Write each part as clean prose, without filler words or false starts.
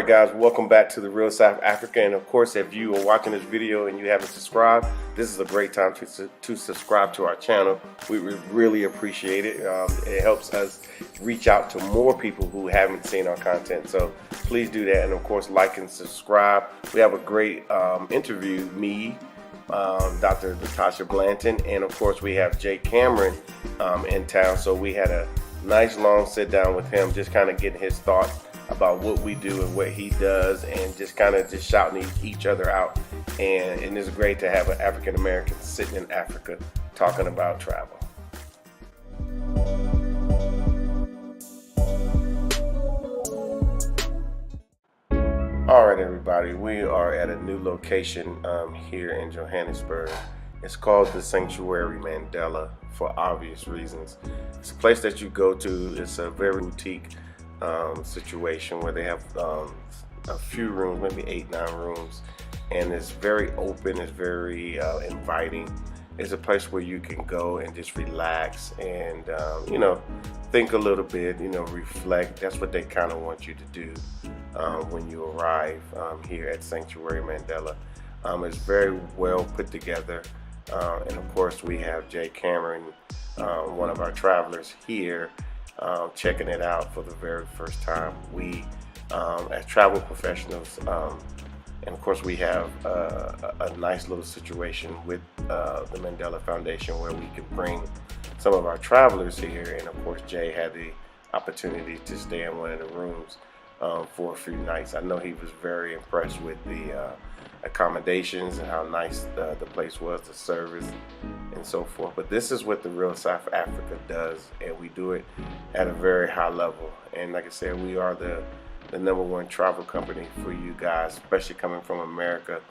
right, guys, welcome back to the Real South Africa. And of course, if you are watching this video and you haven't subscribed, this is a great time to subscribe to our channel. We really appreciate it. It helps us reach out to more people who haven't seen our content. So please do that. And of course, like and subscribe. We have a great interview, me, Dr. Natasha Blanton, and of course we have Jay Cameron in town. So we had a nice long sit down with him, just kind of getting his thoughts about what we do and what he does, and just kind of just shouting each other out. And it's great to have an African American sitting in Africa talking about travel. All right, everybody, we are at a new location here in Johannesburg. It's called the Sanctuary Mandela for obvious reasons. It's a place that you go to. It's a very boutique situation where they have a few rooms, maybe 8-9 rooms, and it's very open, it's very inviting. It's a place where you can go and just relax and think a little bit, reflect. That's what they kind of want you to do when you arrive here at Sanctuary Mandela. It's very well put together, and of course we have Jay Cameron, one of our travelers here, checking it out for the very first time. We, as travel professionals, and of course we have a nice little situation with the Mandela Foundation where we can bring some of our travelers here, and of course Jay had the opportunity to stay in one of the rooms for a few nights. I know he was very impressed with the accommodations and how nice the place was, the service and so forth. But this is what the Real South Africa does, and we do it at a very high level. And like I said, we are the #1 travel company for you guys, especially coming from America,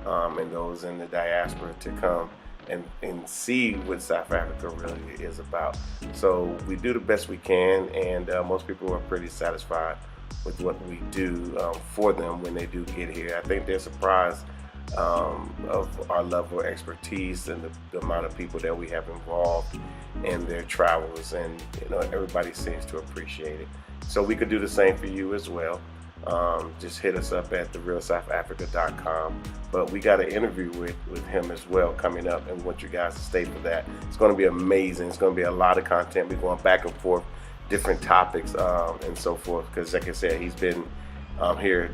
and those in the diaspora to come and see what South Africa really is about. So we do the best we can, and most people are pretty satisfied with what we do for them when they do get here. I think they're surprised of our level of expertise and the amount of people that we have involved in their travels, and everybody seems to appreciate it. So we could do the same for you as well. Just hit us up at therealsouthafrica.com. But we got an interview with him as well coming up, and want you guys to stay for that. It's going to be amazing. It's going to be a lot of content. We're going back and forth, different topics and so forth, because like I said, he's been here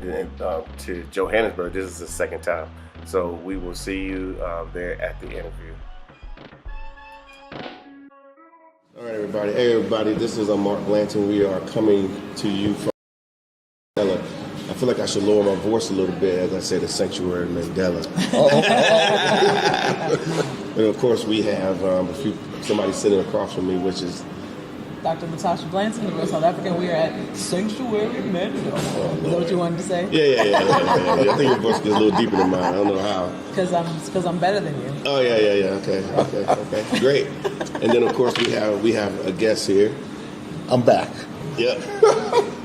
to Johannesburg. This is the second time. So we will see you there at the interview. All right, everybody. Hey, everybody. This is Mark Blanton. We are coming to you from Mandela. I feel like I should lower my voice a little bit as I say the Sanctuary Mandela. And of course, we have somebody sitting across from me, which is Dr. Natasha Blanton, the Real South Africa. We are at Sanctuary Mandela. Is that what you wanted to say? Yeah. I think your voice gets a little deeper than mine. I don't know how. Because I'm better than you. Oh yeah. Okay. Great. And then of course we have a guest here. I'm back. Yep.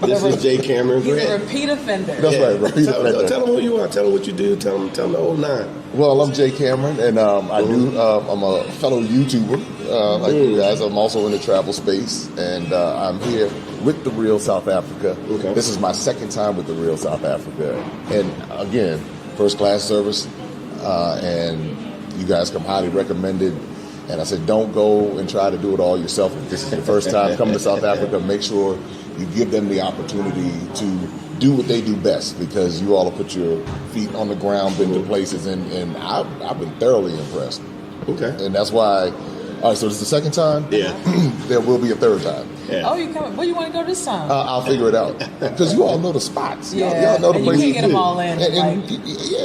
This is Jay Cameron. He's a repeat offender. That's right, repeat offender. Tell them who you are. Tell them what you do. Tell them the whole nine. Well, I'm Jay Cameron, and I'm a fellow YouTuber like you guys. I'm also in the travel space, and I'm here with the Real South Africa. Okay. This is my second time with the Real South Africa, and again, first class service, and you guys come highly recommended. And I said, don't go and try to do it all yourself. If this is your first time coming to South Africa, make sure you give them the opportunity to do what they do best, because you all have put your feet on the ground, been to places, and I've been thoroughly impressed. Okay. And that's why, all right, so this is the second time? Yeah. There will be a third time. Yeah. Oh, you coming? Where you want to go this time? I'll figure it out. Because you all know the spots. Yeah. Y'all know the and places. you can't get them all in.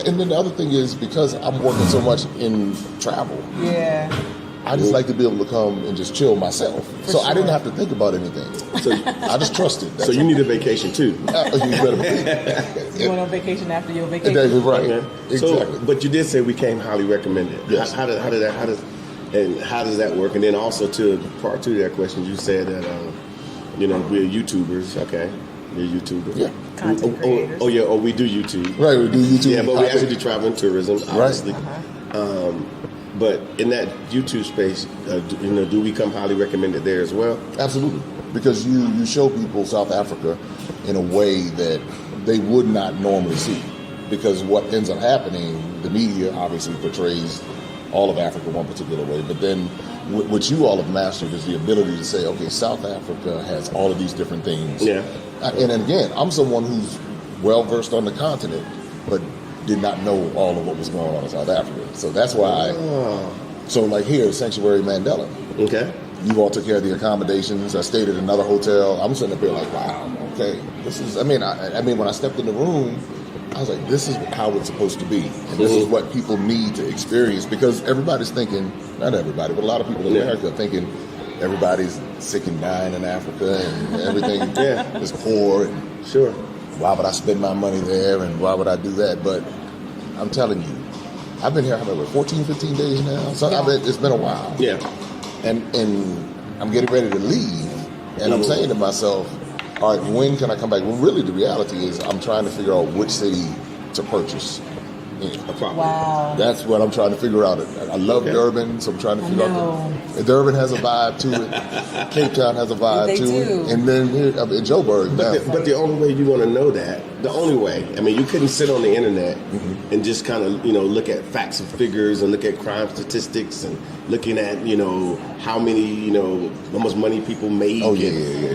And then the other thing is, because I'm working so much in travel. Yeah. I just like to be able to come and just chill myself. So sure. I didn't have to think about anything. So I just trusted. So you need a vacation too. You better You went on vacation after your vacation. Exactly right. Okay. Exactly. So, but you did say we came highly recommended. Yes. How does that work? And then also to part two of that question, you said that we're YouTubers. Okay, we're YouTubers. Yeah. Content creators. We do YouTube. Right, we do YouTube. Yeah, but we actually do travel and tourism, obviously. Right. But in that YouTube space, do we come highly recommended there as well? Absolutely, because you show people South Africa in a way that they would not normally see. Because what ends up happening, the media obviously portrays all of Africa one particular way, but then what you all have mastered is the ability to say, okay, South Africa has all of these different things. Yeah. And again, I'm someone who's well versed on the continent, but did not know all of what was going on in South Africa. So that's why so like here, Sanctuary Mandela. Okay. You all took care of the accommodations. I stayed at another hotel. I'm sitting up here like, wow, okay. This is, I mean, when I stepped in the room, I was like, this is how it's supposed to be. And this is what people need to experience, because everybody's thinking, not everybody, but a lot of people in America are thinking everybody's sick and dying in Africa and everything is poor. And Sure. why would I spend my money there and why would I do that? But I'm telling you, I've been here, how many, 14, 15 days now? So it's been a while. Yeah. And I'm getting ready to leave. And I'm saying to myself, all right, when can I come back? Well, really, the reality is I'm trying to figure out which city to purchase. Wow. That's what I'm trying to figure out. I love Durban, so I'm trying to figure out. Durban has a vibe to it. Cape Town has a vibe They to do. it. And then here in Joburg. But the only way you want to know that, the only way, I mean, you couldn't sit on the internet and just kind of, look at facts and figures and look at crime statistics and looking at, how many, how much money people make. Oh, yeah.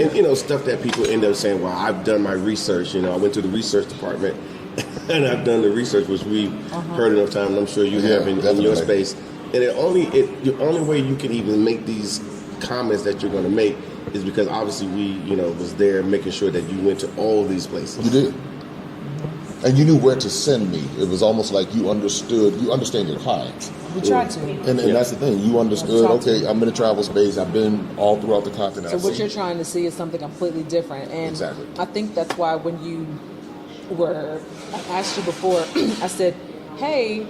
And, stuff that people end up saying, well, I've done my research. I went to the research department and I've done the research, which we've heard enough time, and I'm sure you have in your space. And the only way you can even make these comments that you're going to make is because obviously we, was there making sure that you went to all these places. You did. And you knew where to send me. It was almost like you understand your clients. We tried to. And that's the thing. You understood, okay, I'm in a travel space. I've been all throughout the continent. So what you're trying to see is something completely different. And Exactly. I think that's why when I asked you before, I said, hey,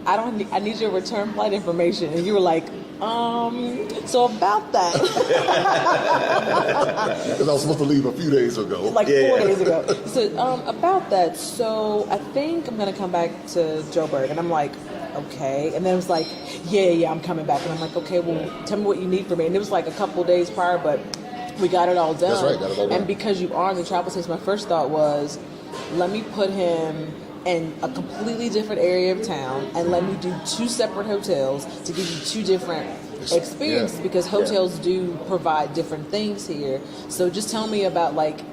I need your return flight information. And you were like, so about that. Because I was supposed to leave a few days ago. Like 4 days ago. So about that, so I think I'm going to come back to Joburg. And I'm like, okay. And then it was like, yeah, I'm coming back. And I'm like, okay, well, tell me what you need from me. And it was like a couple days prior, but we got it all done. That's right, got it all done. And because you are in the travel space, my first thought was, let me put him in a completely different area of town and let me do 2 separate hotels to give you 2 different experiences, because hotels do provide different things here. So just tell me about like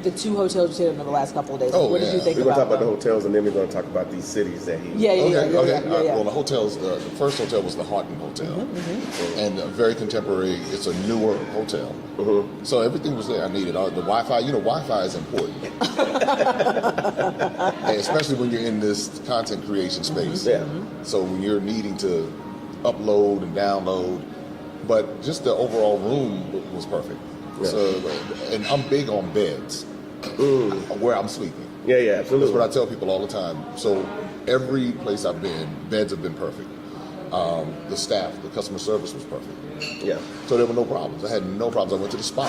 the 2 hotels you stayed in the last couple of days. What did you think We're going to talk about about the hotels, and then we're going to talk about these cities that he... Okay. Well, the hotels, the first hotel was the Harton Hotel. And very contemporary. It's a newer hotel. So everything was there I needed. The Wi-Fi, Wi-Fi is important. And especially when you're in this content creation space. So when you're needing to upload and download, but just the overall room was perfect. So, and I'm big on beds, where I'm sleeping. Yeah, absolutely. That's what I tell people all the time. So every place I've been, beds have been perfect. The staff, the customer service was perfect. Yeah. So there were no problems. I had no problems. I went to the spa.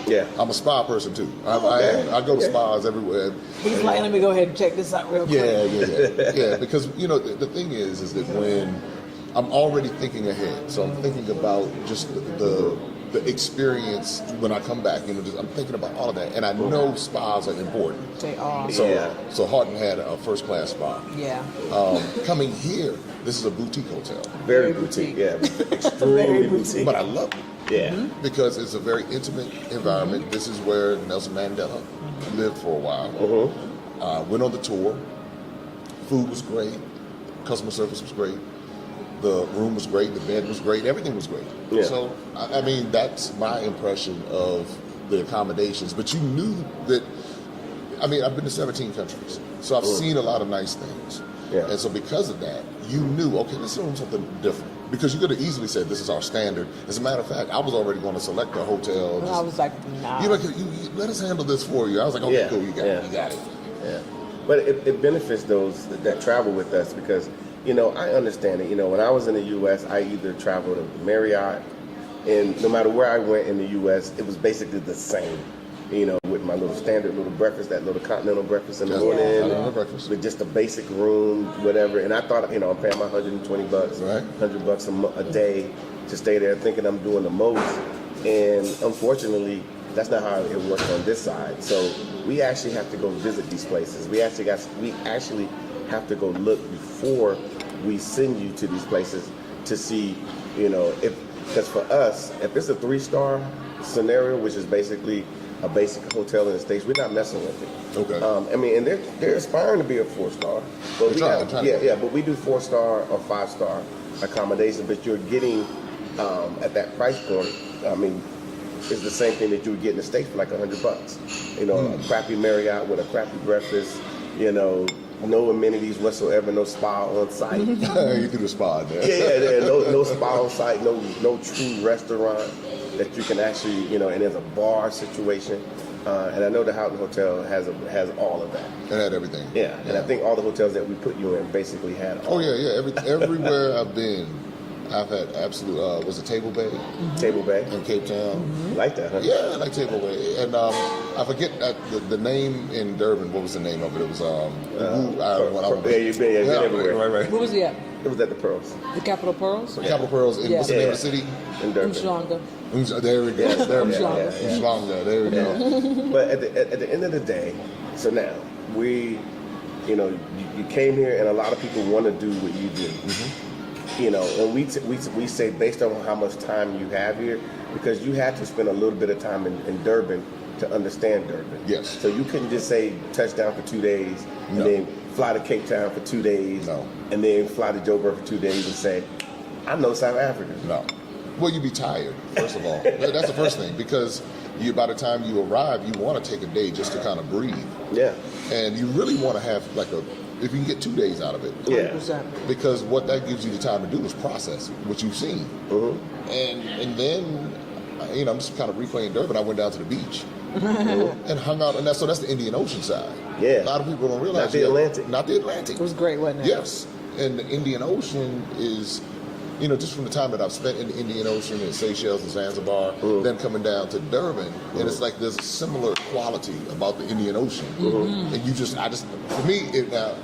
Yeah. I'm a spa person too. I go to spas everywhere. He's like, let me go ahead and check this out real quick. Yeah. Because the thing is that when I'm already thinking ahead, so I'm thinking about just the experience when I come back. I'm thinking about all of that, and I know spas are important. They are. So Harton had a first class spa. Yeah. Coming here, this is a boutique hotel. Very boutique. Yeah. Extremely boutique. But I love it. Yeah. Because it's a very intimate environment. This is where Nelson Mandela lived for a while. Went on the tour. Food was great. Customer service was great. The room was great. The bed was great. Everything was great. Yeah. So, I mean, that's my impression of the accommodations. But you knew that, I've been to 17 countries. So I've seen a lot of nice things. Yeah. And so because of that, you knew, okay, let's do something different. Because you could have easily said, this is our standard. As a matter of fact, I was already going to select a hotel. And I was like, nah. You let us handle this for you. I was like, okay, cool, you got it. Yeah. But it benefits those that travel with us because, I understand it. When I was in the U.S., I either traveled to Marriott, and no matter where I went in the U.S., it was basically the same. With my little standard little breakfast, that little continental breakfast in the morning, with just a basic room, whatever. And I thought, I'm paying my $120, $100 a day to stay there, thinking I'm doing the most. And unfortunately, That's not how it works on this side. So we actually have to go visit these places. We actually have to go look before we send you to these places to see, because for us, if it's a 3-star scenario, which is basically a basic hotel in the States, we're not messing with it. Okay. And they're aspiring to be a 4-star. But but we do 4-star or 5-star accommodation. But you're getting at that price point. I mean, it's the same thing that you would get in the States for like $100. A crappy Marriott with a crappy breakfast. No amenities whatsoever, no spa on site. You do the spa there. No spa on site, no true restaurant that you can actually, and there's a bar situation. And I know the Houghton Hotel has all of that. It had everything. Yeah, and I think all the hotels that we put you in basically had all. Oh yeah. Everywhere I've been, I've had absolute. Was it Table Bay? Table Bay in Cape Town. Like that, huh? Yeah, I like Table Bay. And I forget the name in Durban. What was the name of it? It was You've been everywhere. Right. Where was he at? It was at the Pearls. The Capital Pearls? Capital Pearls. What's the name of the city? In Durban. Umhlanga. There we go. Umhlanga. There we go. But at the end of the day, so now you came here, and a lot of people want to do what you do. And we say based on how much time you have here, because you had to spend a little bit of time in Durban to understand Durban. Yes. So you couldn't just say touchdown for 2 days and then fly to Cape Town for 2 days and then fly to Joburg for 2 days and say, I know South Africa. No. Well, you'd be tired, first of all. That's the first thing, because by the time you arrive, you want to take a day just to kind of breathe. Yeah. And you really want to have if you can get 2 days out of it. Yeah. 100%. Because what that gives you the time to do is process what you've seen. Mm-hmm. And then, I'm just kind of replaying Durban. I went down to the beach and hung out. And that's the Indian Ocean side. Yeah. A lot of people don't realize. Not the Atlantic. Not the Atlantic. It was great, wasn't it? Yes. And the Indian Ocean is, just from the time that I've spent in the Indian Ocean in Seychelles and Zanzibar, then coming down to Durban, and it's like there's a similar quality about the Indian Ocean. And for me,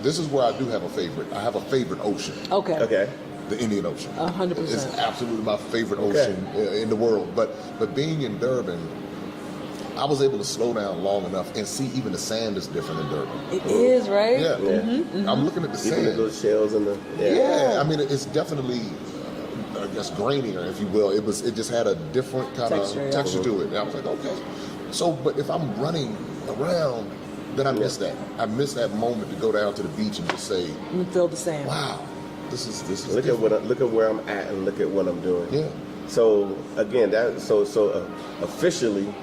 this is where I do have a favorite. I have a favorite ocean. Okay. The Indian Ocean. 100%. It's absolutely my favorite ocean in the world. But being in Durban, I was able to slow down long enough and see even the sand is different in Durban. It is, right? Yeah. I'm looking at the sand. Even those shells and the I mean, it's definitely, I guess, grainier, if you will. It just had a different kind of texture to it. And I was like, okay. So, but if I'm running around, then I miss that. I miss that moment to go down to the beach and just say, You feel the same. wow, this is look at where I'm at and look at what I'm doing. Yeah. So again, officially,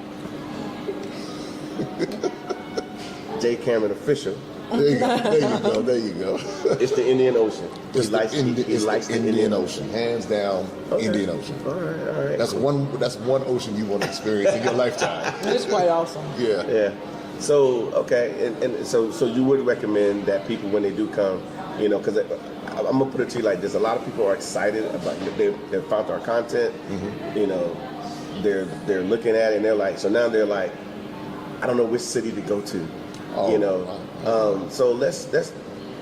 Jay Cameron official. There you go. It's the Indian Ocean. He likes the Indian Ocean. Hands down, Indian Ocean. All right. That's one ocean you want to experience in your lifetime. It's quite awesome. Yeah. So and so you would recommend that people, when they do come, because I'm gonna put it to you like this: a lot of people are excited about they found our content. They're looking at it and they're like, so now they're like, I don't know which city to go to. So let's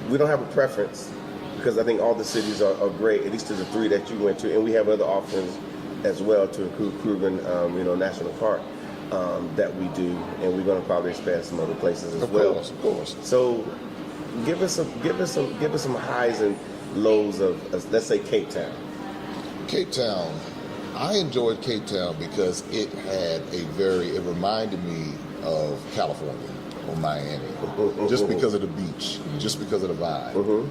we don't have a preference, because I think all the cities are great, at least to the 3 that you went to, and we have other offerings as well to include Kruger National Park that we do, and we're going to probably expand some other places as well. Of course. So give us some highs and lows of let's say Cape Town. Cape Town. I enjoyed Cape Town because it reminded me of California or Miami, just because of the beach, just because of the vibe.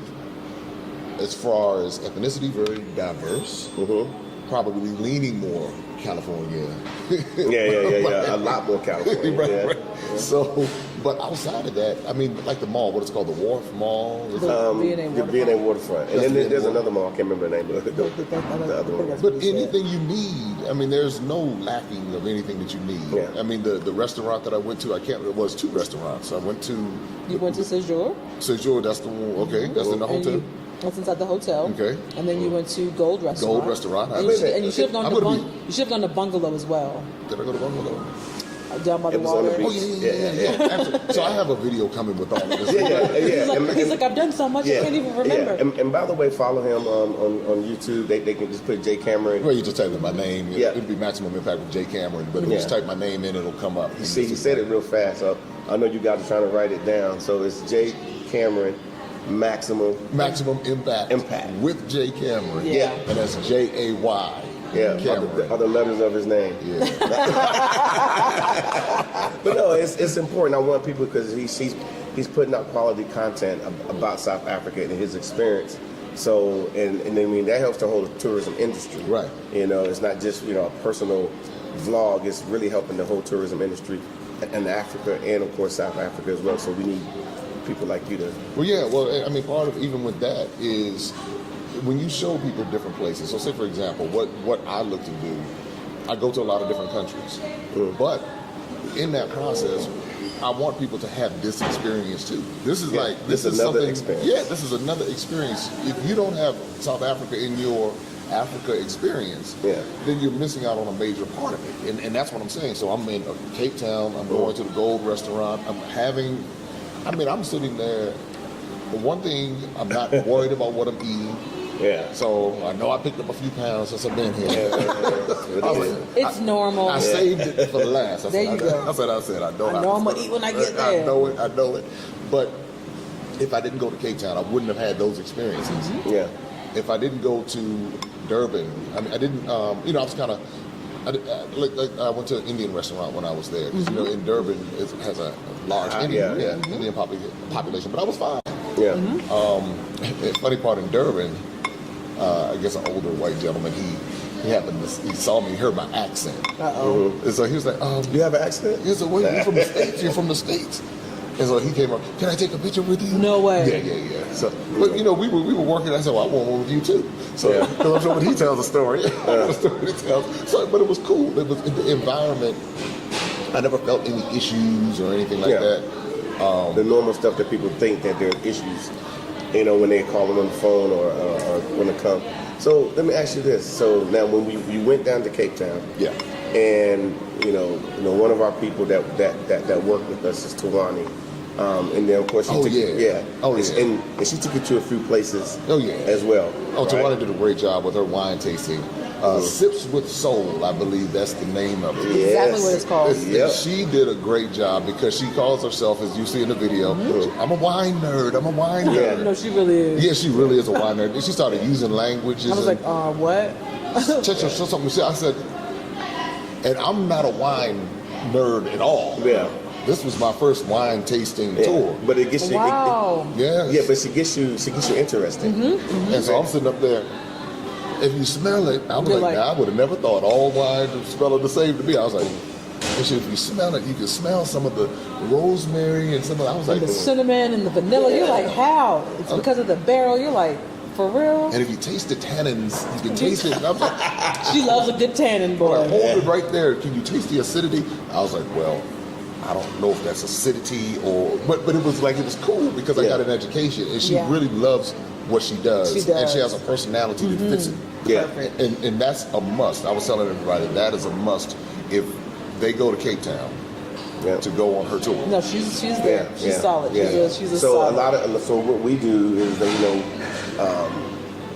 As far as ethnicity, very diverse. Probably leaning more California. A lot more California. Right. So, but outside of that, I mean, like the mall, what it's called, the Wharf Mall. The V&A Waterfront. And then there's another mall, I can't remember the name of it. The other one. But anything you need, I mean, there's no lacking of anything that you need. Yeah. I mean, the restaurant that I went to, it was 2 restaurants. I went to... You went to Séjour? Séjour, that's the one, okay, that's in the hotel. That's inside the hotel. Okay. And then you went to Gold Restaurant. Gold Restaurant. And you should have gone to Bungalow as well. Did I go to Bungalow? down by the It was on the water. beach. Oh yeah. Absolutely. So I have a video coming with all of this. He's like, I've done so much, I can't even remember. Yeah. And by the way, follow him on YouTube. They can just put Jay Cameron. Well, you just type in my name. Yeah. It'd be Maximum Impact with Jay Cameron. But if you just type my name in, it'll come up. You see, he said it real fast. So I know you guys are trying to write it down. So it's Jay Cameron, Maximum Impact with Jay Cameron. Yeah. And that's Jay. Yeah, Cameron. are the letters of his name. Yeah. But no, it's important. I want people, because he's putting out quality content about South Africa and his experience. So, and I mean, that helps the whole tourism industry. Right. You know, it's not just, a personal vlog. It's really helping the whole tourism industry in Africa and, of course, South Africa as well. So we need people like you to... Well, yeah. Well, I mean, part of even with that is when you show people different places. So say, for example, what I look to do, I go to a lot of different countries. But in that process, I want people to have this experience too. This is this is another something. experience. Yeah, this is another experience. If you don't have South Africa in your Africa experience, then you're missing out on a major part of it. And that's what I'm saying. So I'm in Cape Town. I'm going to the Gold Restaurant. I'm sitting there. The one thing, I'm not worried about what I'm eating. Yeah. So I know I picked up a few pounds since I've been here. It's normal. I saved it for last. I There you go. I said, I know I'm gonna eat when I get there. I know it. But if I didn't go to Cape Town, I wouldn't have had those experiences. Mm-hmm. Yeah. If I didn't go to Durban, I didn't. I was kind of. I went to an Indian restaurant when I was there. 'Cause, in Durban it has a large Indian population, but I was fine. Yeah. The funny part in Durban, I guess an older white gentleman, he saw me, heard my accent. And so he was like, You have an accent? he said, wait, you're from the States? You're from the States? And so he came up, can I take a picture with you? No way. Yeah. So, but we were working. I said, well, I want one with you too. So, because I'm sure when he tells a story, the story he tells. So, but it was cool. It was the environment. I never felt any issues or anything like that. The normal stuff that people think that there are issues, when they call them on the phone or when they come. So let me ask you this. So now when we went down to Cape Town, and one of our people that work with us is Tawani, and then of course and she took you to a few places as well. Tawani did a great job with her wine tasting. Sips with Soul, I believe that's the name of it. Exactly what it's called. And she did a great job because she calls herself, as you see in the video, I'm a wine nerd. Yeah, no, she really is. Yeah, she really is a wine nerd. And she started using languages. I was like, what? I said, and I'm not a wine nerd at all. Yeah. This was my first wine tasting tour. But it gets you. Wow. But she gets you interested. And so I'm sitting up there. If you smell it, I was like, I would have never thought all wine smelled the same to me. I was like, if you smell it, you can smell some of the rosemary and some of. I was like, the cinnamon and the vanilla. You're like, how? It's because of the barrel. You're like, for real? And if you taste the tannins, you can taste it. And I was like, she loves a good tannin, boy. Hold it right there. Can you taste the acidity? I was like, well, I don't know if that's acidity or, but it was cool because I got an education and she really loves what she does. And she has a personality that fits it. Yeah. And that's a must. I was telling everybody that is a must if they go to Cape Town to go on her tour. No, she's there. She's solid. She's a so solid. So what we do is that,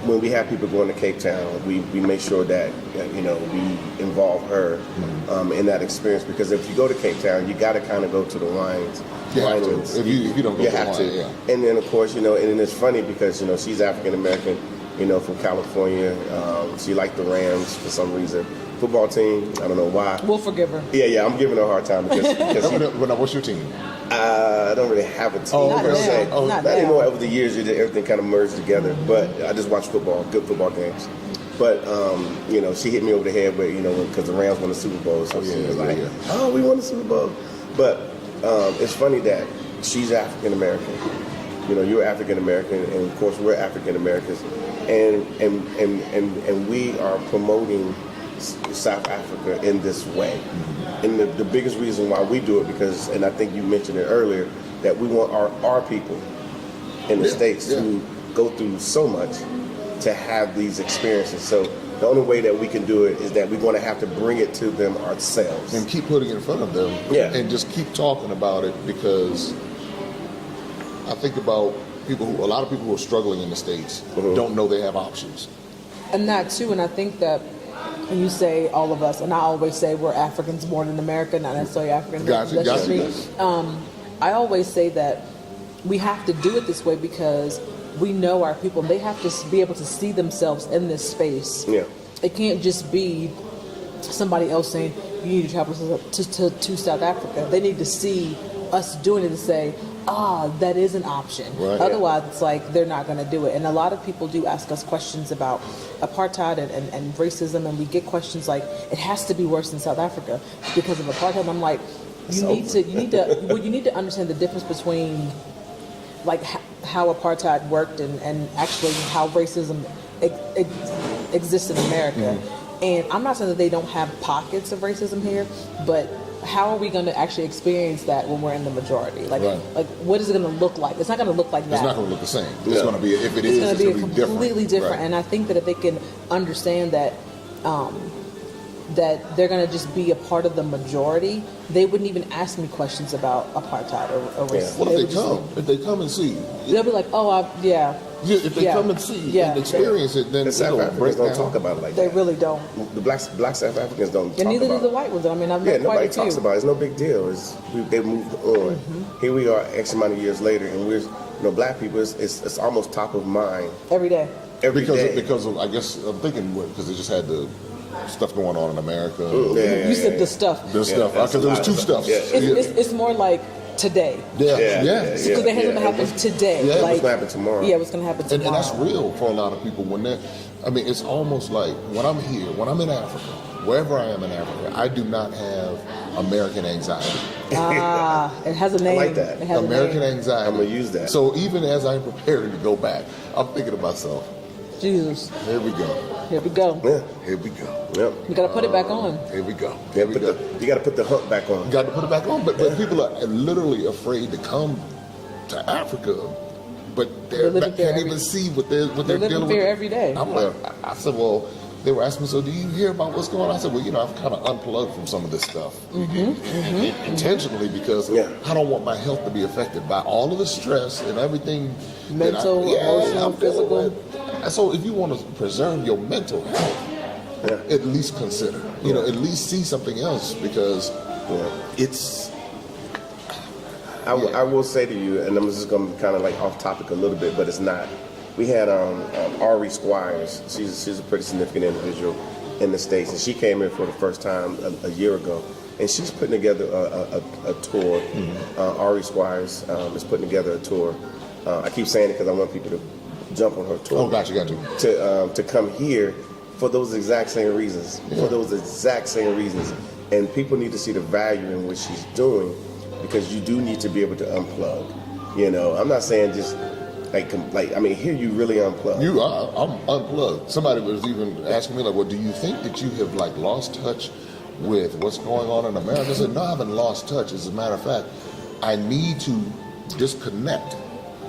when we have people going to Cape Town, we make sure that we involve her in that experience, because if you go to Cape Town, you got to kind of go to the wines. Winelands. If you don't go, you to have wine, to. And then of course, and it's funny because she's African American, from California. She liked the Rams for some reason. Football team, I don't know why. We'll forgive her. Yeah, I'm giving her a hard time because what's your team? I don't really have a team per se. Not anymore. Over the years, everything kind of merged together. But I just watch football, good football games. But she hit me over the head with because the Rams won the Super Bowl, so she was like, "Oh, we won the Super Bowl." But it's funny that she's African American. You're African American, and of course we're African Americans, and we are promoting South Africa in this way. And the biggest reason why we do it, because, and I think you mentioned it earlier, that we want our people in the States to go through so much to have these experiences. So The only way that we can do it is that we're going to have to bring it to them ourselves. And keep putting it in front of them. Yeah. And just keep talking about it, because I think about a lot of people who are struggling in the States don't know they have options. And that too, and I think that when you say all of us, and I always say we're Africans born in America, not necessarily African. Gotcha. I always say that we have to do it this way because we know our people. They have to be able to see themselves in this space. Yeah. It can't just be somebody else saying you need to travel to South Africa. They need to see us doing it to say, that is an option. Right. Otherwise, it's like they're not going to do it. And a lot of people do ask us questions about apartheid and racism, and we get questions like, it has to be worse in South Africa because of apartheid. I'm like, you need to understand the difference between like how apartheid worked and actually how racism exists in America. Mm-hmm. And I'm not saying that they don't have pockets of racism here, but how are we going to actually experience that when we're in the majority? Like, like what is it going to look like? It's not going to look like that. It's not going to look the same. It's going to be, if it is, it's going to be completely different. Right. And I think that if they can understand that, that they're going to just be a part of the majority, they wouldn't even ask me questions about apartheid or racism. Well, if they come and see, they'll be like, if they come and see and experience it, then the South Africans don't talk about it like they that. They really don't. The black South Africans don't talk about it. And neither do the white ones. I mean, I've met nobody quite a few. talks about it. It's no big deal. They moved on. Mm-hmm. Here we are X amount of years later, and we're, black people, it's almost top of mind. Every day. Because of, I guess, I'm thinking, because they just had the stuff going on in America. You said the stuff. The stuff. Because there was two stuff. Yeah. It's more like today. Because Because it hasn't happened today. Yeah. Like, what's going to happen tomorrow? Yeah, what's going to happen tomorrow. And that's real for a lot of people. It's almost like when I'm here, when I'm in Africa, wherever I am in Africa, I do not have American anxiety. It has a name. I like that. It has American a name. anxiety. I'm going to use that. So even as I'm preparing to go back, I'm thinking to myself, Jesus. Here we go. Here we go. Yeah. Here we go. Yep. You got to put it back on. Here we go. You got to put the hump back on. You got to put it back on. But people are literally afraid to come to Africa, but they can't even see what they're dealing with. Fear every day. I'm like, I said, well, they were asking me, so do you hear about what's going on? I said, well, I've kind of unplugged from some of this stuff intentionally because I don't want my health to be affected by all of the stress and everything. Mental, emotional, physical. So if you want to preserve your mental health, at least consider, at least see something else because it's. I will say to you, and I'm just going to be kind of like off topic a little bit, but it's not. We had Ari Squires. She's a pretty significant individual in the States, and she came in for the first time a year ago, and she's putting together a tour. Ari Squires is putting together a tour. I keep saying it because I want people to jump on her tour. Oh, gotcha. To come here for those exact same reasons. For those exact same reasons, and people need to see the value in what she's doing because you do need to be able to unplug. I'm not saying just. Here you really unplugged. I'm unplugged. Somebody was even asking me, well, do you think that you have lost touch with what's going on in America? I said, no, I haven't lost touch. As a matter of fact, I need to disconnect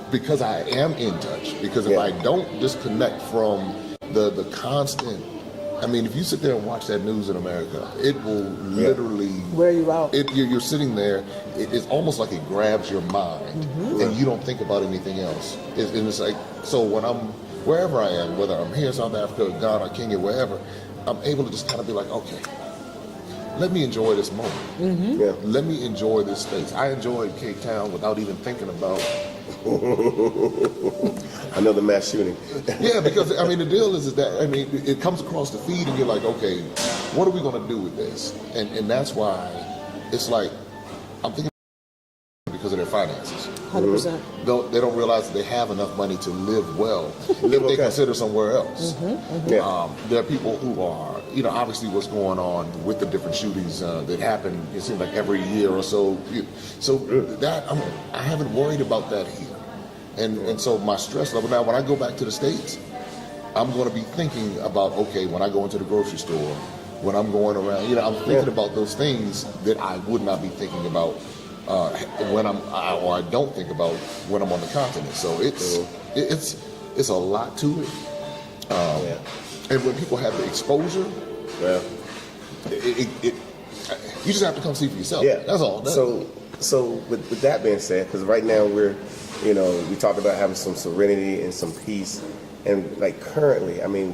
because I am in touch. Because if I don't disconnect from the constant, if you sit there and watch that news in America, it will literally wear you out. You're sitting there. It's almost like it grabs your mind, and you don't think about anything else. And it's like, so when I'm wherever I am, whether I'm here in South Africa, Ghana, Kenya, wherever, I'm able to just kind of be like, okay, let me enjoy this moment. Let me enjoy this space. I enjoyed Cape Town without even thinking about another mass shooting. Because the deal is that it comes across the feed and you're like, okay, what are we going to do with this? And that's why it's like I'm thinking because of their finances. 100%. They don't realize that they have enough money to live well if they consider somewhere else. There are people who are, obviously what's going on with the different shootings that happen. It seems like every year or so. So that I haven't worried about that here. And so my stress level now, when I go back to the States, I'm going to be thinking about, okay, when I go into the grocery store, when I'm going around, I'm thinking about those things that I would not be thinking about when I don't think about when I'm on the continent. So it's a lot to it. And when people have the exposure, Well, you just have to come see for yourself. yeah, That's all. So with that being said, because right now we're, we talked about having some serenity and some peace, and like currently, I mean,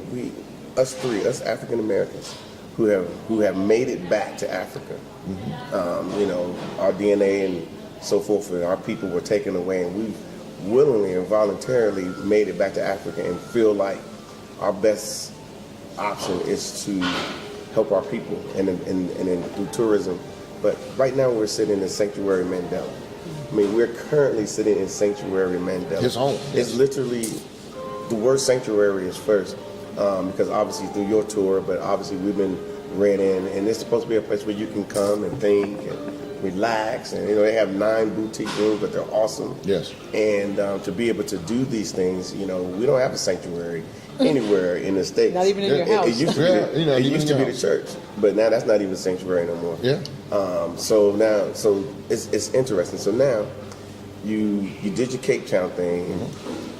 us African Americans, who have made it back to Africa, our DNA and so forth, and our people were taken away, and we willingly and voluntarily made it back to Africa, and feel like our best option is to help our people and through tourism. But right now we're sitting in Sanctuary Mandela. I mean, we're currently sitting in Sanctuary Mandela. His home. It's literally, the word sanctuary is first, because obviously through your tour, but obviously we've been read in, and it's supposed to be a place where you can come and think and relax, and they have 9 boutique rooms, but they're awesome. Yes. And to be able to do these things, we don't have a sanctuary anywhere in the States. Not even in your house. It used to be, it used to be the church, but now that's not even sanctuary no more. Yeah. So it's interesting. So now you did your Cape Town thing.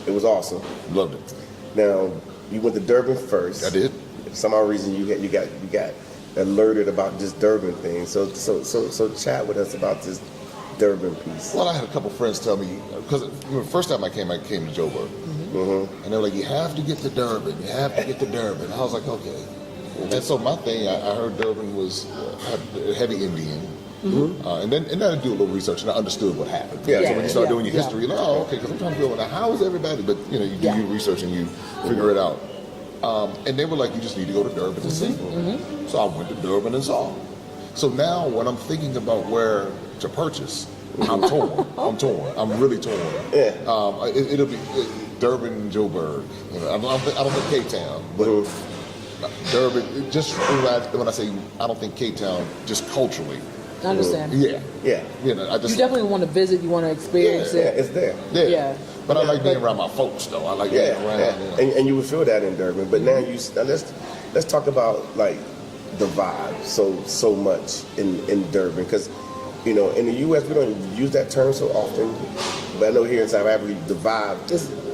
It was awesome. Loved it. Now you went to Durban first. I did. For some odd reason you got alerted about this Durban thing. So chat with us about this Durban piece. Well, I had a couple friends tell me, because the first time I came to Joburg, and they were like, "You have to get to Durban. You have to get to Durban." I was like, "Okay." And so my thing, I heard Durban was heavy Indian, and then I did do a little research, and I understood what happened. Yeah. So when you start doing your Yeah. history, you're like, "Oh, okay," because I'm trying to figure out how is everybody, but you do your research and you figure it out. And they were like, "You just need to go to Durban and see." So I went to Durban and saw. So now when I'm thinking about where to purchase, I'm torn. I'm really torn. Yeah. It'll be Durban, Joburg. I don't think Cape Town, but Durban. Just when I say I don't think Cape Town, just culturally. I understand. Yeah. Yeah. I just You definitely want to visit. You want to experience Yeah, it. it's there. yeah. Yeah. But I like being around my folks, though. I like being around. And you would feel that in Durban. But now let's talk about like the vibe so much in Durban, because in the U.S. we don't use that term so often, but I know here in South Africa the vibe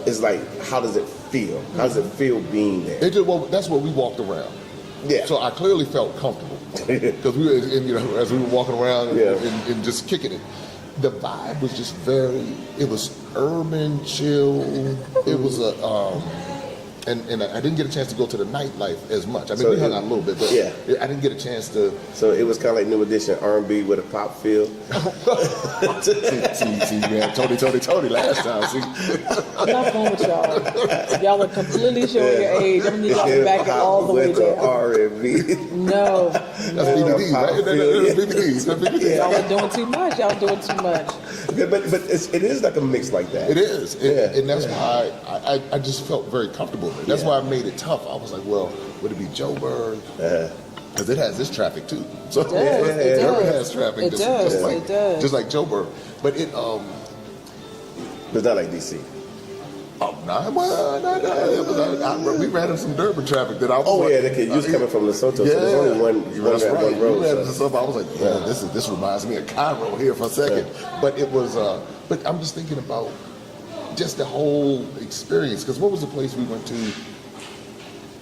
is like, how does it feel? How does it feel being there? That's what we walked around. Yeah. So I clearly felt comfortable because we were, as we were walking around and just kicking it. The vibe was just it was urban, chill. It was and I didn't get a chance to go to the nightlife as much. I mean, we hung out a little bit, but I didn't get a chance to. So it was kind of like New Edition R&B with a pop feel. see, man, Tony last time. See, I'm not going with y'all. Y'all are completely showing your age. I'm gonna need y'all to back it all the way with the down. R&B. No. that's BBDs, right? That's BBDs. Y'all are doing too much. Y'all doing too much. Yeah, but it is like a mix like that. It is, and that's why I just felt very comfortable. That's why I made it tough. I was like, well, would it be Joburg? Because it has this traffic too. So It does. Durban has traffic. It does. Just like Joburg. But it's not like DC. We ran into some Durban traffic that I was. Oh like, yeah, the kid. You was coming from Lesotho, so there's only one right. road. We ran into stuff. I was like, man, this reminds me of Cairo here for a second. But it was. But I'm just thinking about just the whole experience. Because what was the place we went to?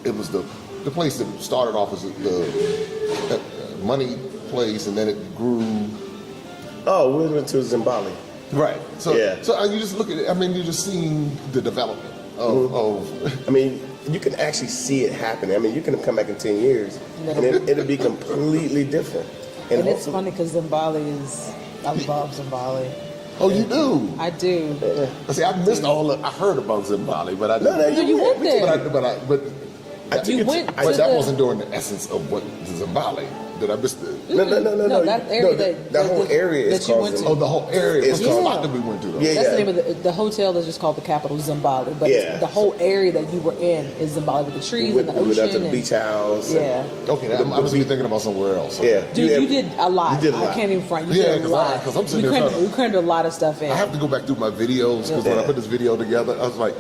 It was the place that started off as the money place, and then it grew. Oh, we went to Zimbabwe. Right. So Yeah. So you just look at it. I mean, you're just seeing the development of I mean, you can actually see it happening. I mean, you can come back in 10 years, and it'll be completely different. And it's funny because Zimbabwe I love Zimbabwe. Oh, you do? I do. See, I missed I heard about Zimbabwe, but I didn't. No, You went there. But You went to that the- wasn't during the essence of what Zimbabwe. Did I miss the? No, that area that whole area is that you called went to. Oh, the whole area. It's It's the called- spot that we went to. Though. Yeah. That's the name of the hotel is just called the capital Zimbabwe, but the whole area that you were in is Zimbabwe with the trees We and the went out to ocean. the beach house. Yeah. Okay, I was thinking about somewhere else. Yeah. Dude, you did a lot. You did a lot. I can't even front. You Yeah, did a lot. because I'm sitting we there crammed, we crammed a lot of stuff in. I have to go back through my videos because when I put this video together, I was like,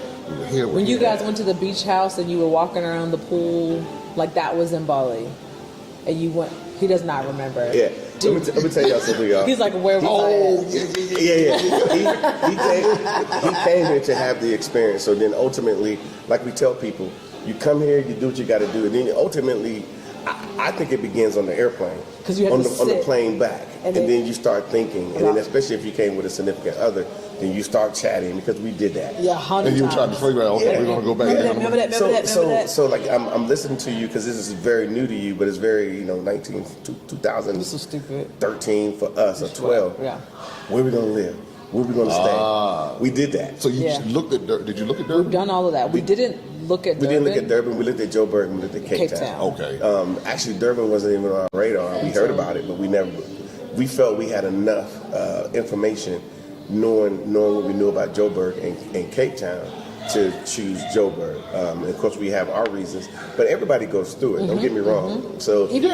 here. When you guys went to the beach house and you were walking around the pool, like that was in Bali, and you went. He does not remember. Yeah. Dude. Let me tell y'all something, y'all. He's like, where was I at? Yeah. He came here to have the experience. So then ultimately, like we tell people, You come here, you do what you got to do, and then ultimately, I think it begins on the airplane. Because you have on to the sit. plane back, and then you start thinking, and then especially if you came with a significant other, then you start chatting because we did that. Yeah, 100 And you were trying to figure out, okay, we're going to go back. Remember that? So like I'm listening to you because this is very new to you, but it's very 2000. This is stupid. 13 for us or 12. Yeah. Where we gonna live? Where we gonna stay? We did that. So you looked at did you look at Durban? We've done all of that. We didn't look at We Durban. didn't look at Durban. We looked at Joburg and we looked at Cape Town. Okay. Actually, Durban wasn't even on our radar. We heard about it, but we felt we had enough information, knowing what we knew about Joburg and Cape Town, to choose Joburg. And of course, we have our reasons, but everybody goes through it. Don't get me wrong. So Even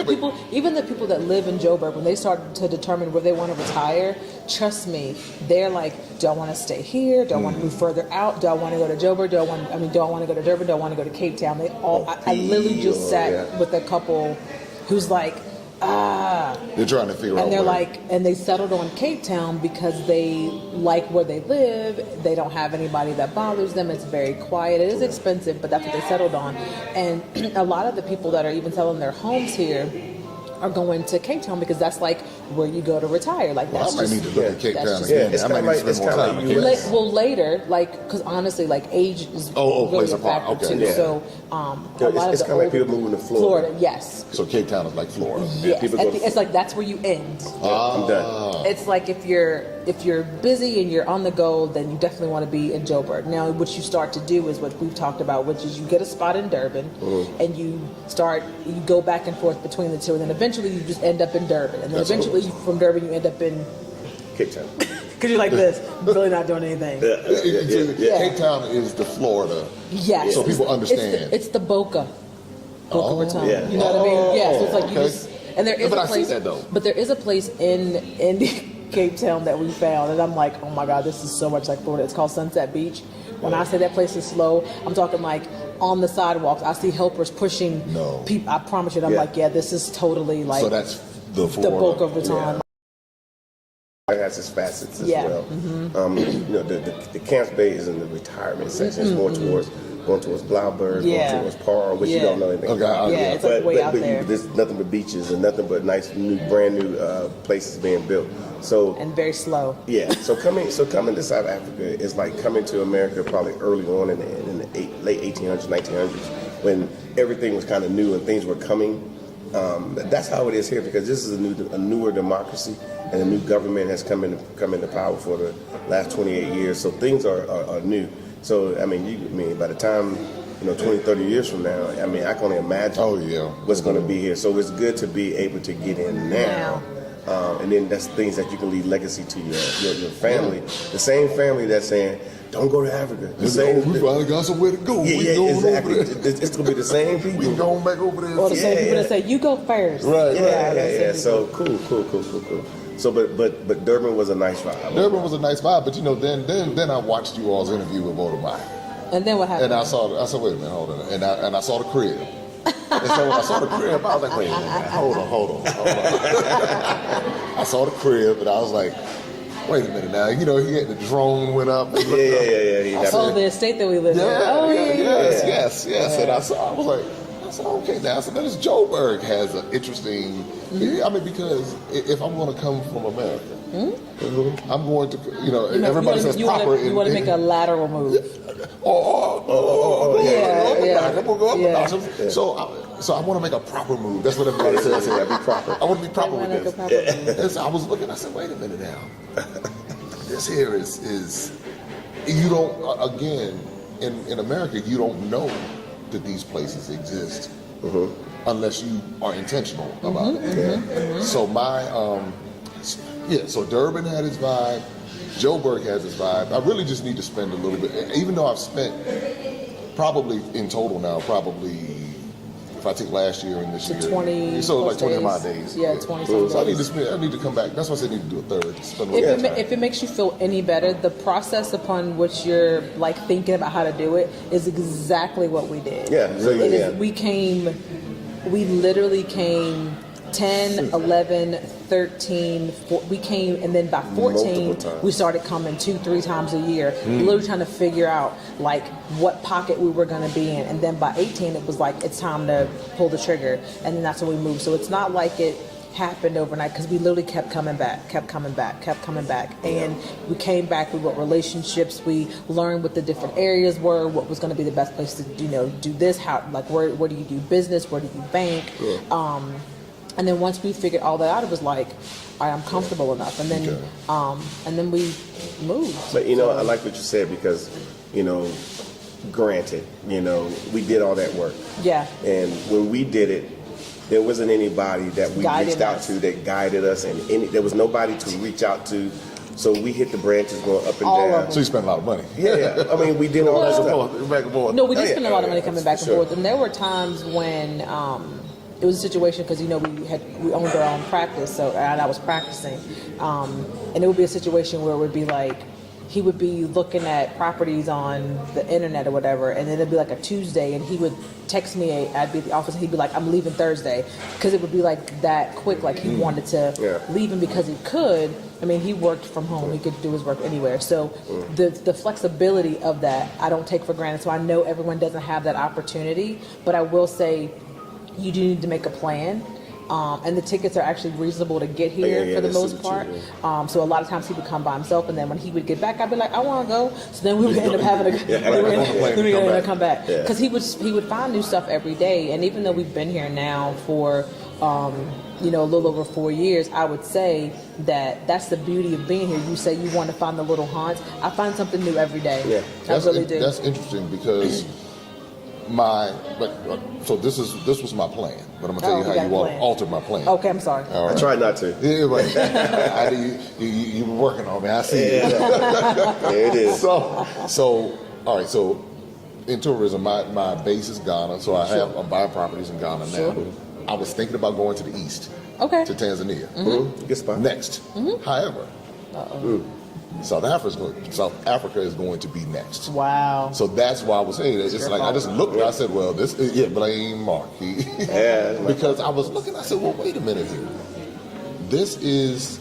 the people that live in Joburg, when they start to determine where they want to retire, trust me, they're like, do I want to stay here? Do I want to move further out? Do I want to go to Joburg? Do I want to go to Durban? Do I want to go to Cape Town? They all. I literally just sat with a couple who's like, they're trying to figure out. and they're where. like, and they settled on Cape Town because they like where they live. They don't have anybody that bothers them. It's very quiet. It is expensive, but that's what they settled on. And a lot of the people that are even selling their homes here are going to Cape Town because that's like where you go to retire. Like Well, that's I might need to look at Cape that's Town just- again. it's I might kinda need to like- spend more it's time kinda in like Cape Town. Well, later, like, because honestly, like age is really plays a a part. factor Okay. too. Yeah. So, a lot it's of the kind of like older- people moving to Florida. Yes. So Cape Town is like Florida. Yes. people go to It's like that's where you end. I'm done. It's like if you're busy and you're on the go, then you definitely want to be in Joburg. Now, what you start to do is what we've talked about, which is you get a spot in Durban, and you go back and forth between the two, and then eventually you just end up in Durban, and then That's eventually from Durban you end up in Cape Town. because you're like this, really not doing anything. Cape Town is the Florida. Yes. So people It's understand. It's the Boca Raton. yeah. You know what I mean? Yeah. So it's like you Okay. just and there is But a I see place. that, though. But there is a place in Cape Town that we found, and I'm like, oh my god, this is so much like Florida. It's called Sunset Beach. When I say that place is slow, I'm talking like on the sidewalks. I see helpers pushing No. people. I promise you, and I'm Yeah. like, yeah, this is totally like So that's the the Florida. Boca Raton. It has its facets as Yeah. well. The Camps Bay is in the retirement section. It's more going towards Blouberg, Yeah. going towards Parr, which you Yeah. don't know anything Okay, about. yeah, it's like way out there. There's nothing but beaches and nothing but nice, brand new places being built. So And very slow. yeah, so coming to South Africa is like coming to America probably early on in the late 1800s, 1900s, when everything was kind of new and things were coming. That's how it is here because this is a newer democracy and a new government has come into power for the last 28 years. So things are new. So I mean, by the time 20, 30 years from now, I mean, I can only imagine Oh, yeah. what's going to be here. So it's good to be able to get in now. And then that's things that you can leave legacy to your family. The same family that's saying, don't go to Africa. The same, We finally got somewhere to go. yeah, we going exactly. over there. It's going to be the same people. We going back over there. Or the same Yeah, people yeah. that say, you go first. Right. Yeah. So cool. So, but Durban was a nice vibe. Durban was a nice vibe, but then I watched you all's interview with Votemai. And then what happened? And I said, wait a minute, hold on. And I saw the crib. And so when I saw the crib, I was like, wait a minute, hold on. I saw the crib, and I was like, wait a minute now. He had the drone went up. And Yeah. Oh, the estate that we live in. Oh, yeah. Yes. And I was like, okay, now, so notice Joburg has an interesting, because if I'm going to come from America, I'm going to, everybody says proper. You want to make a lateral move. Yeah. I'm going to go up a Yeah. notch. So I want to make a proper move. That's what everybody says. Yeah, be proper. I want to be proper with Make a this. proper move. And so I was looking, I said, wait a minute now. This here is you don't, again, in America, you don't know that these places exist unless you are intentional about it. So so Durban had its vibe, Joburg has its vibe. I really just need to spend a little bit, even though I've spent probably in total now, if I take last year and this year, 20 so like plus 20 of my days. days. Yeah, 20 some So I days. need to come back. That's why I said I need to do a third. Spend a little bit of time. If it makes you feel any better, the process upon which you're like thinking about how to do it is exactly what we did. Yeah, so, We literally came 10, 11, 13, we came, and then by 14, Multiple times. we started coming 2-3 times a year, literally trying to figure out like what pocket we were going to be in. And then by 18, it was like, it's time to pull the trigger. And then that's when we moved. So it's not like it happened overnight, because we literally kept coming back. And we came back, we built relationships, we learned what the different areas were, what was going to be the best place to do this, how, like where do you do business, where do you bank. And then once we figured all that out, it was like, all right, I'm comfortable enough. And then we moved. But I like what you said, because granted, we did all that work. Yeah. And when we did it, there wasn't anybody that we Guided reached out us. to that guided us, and there was nobody to reach out to. So we hit the branches going up and All of down. them. So you spent a lot of money. Yeah. I mean, we did all that stuff. Back and forth. No, we did Oh, spend yeah, a lot of yeah, money coming yeah, back and sure. forth, and there were times when it was a situation, because we owned our own practice, so and I was practicing, and it would be a situation where it would be like, he would be looking at properties on the internet or whatever, and then it'd be like a Tuesday, and he would text me. I'd be at the office, and he'd be like, "I'm leaving Thursday," because it would be like that quick. Like he wanted to leave, and because he could. I mean, he worked from home. He could do his work anywhere. So the flexibility of that, I don't take for granted. So I know everyone doesn't have that opportunity, but I will say, you do need to make a plan. And the tickets are actually reasonable to get here for the most part. So a lot of times he would come by himself, and then when he would get back, I'd be like, I want to go. So then we would end up having to come back, because he would find new stuff every day. And even though we've been here now for a little over 4 years, I would say that's the beauty of being here. You say you want to find the little haunts. I find something new every day. Yeah. I really do. That's interesting, because so this was my plan, but I'm gonna tell you how you altered my plan. Okay, I'm sorry. All right. I tried not to. Yeah, right. you were working on me. I see. There it is. So all right. So in tourism, my base is Ghana, so I'm buying properties in Ghana now. Sure. I was thinking about going to the east, Okay. to Tanzania. Good spot. Next, however, South Africa is going to be next. Wow. So that's why I was saying it's like I just looked and I said, well, this is blame Mark. Because I was looking, I said, well, wait a minute here. This is,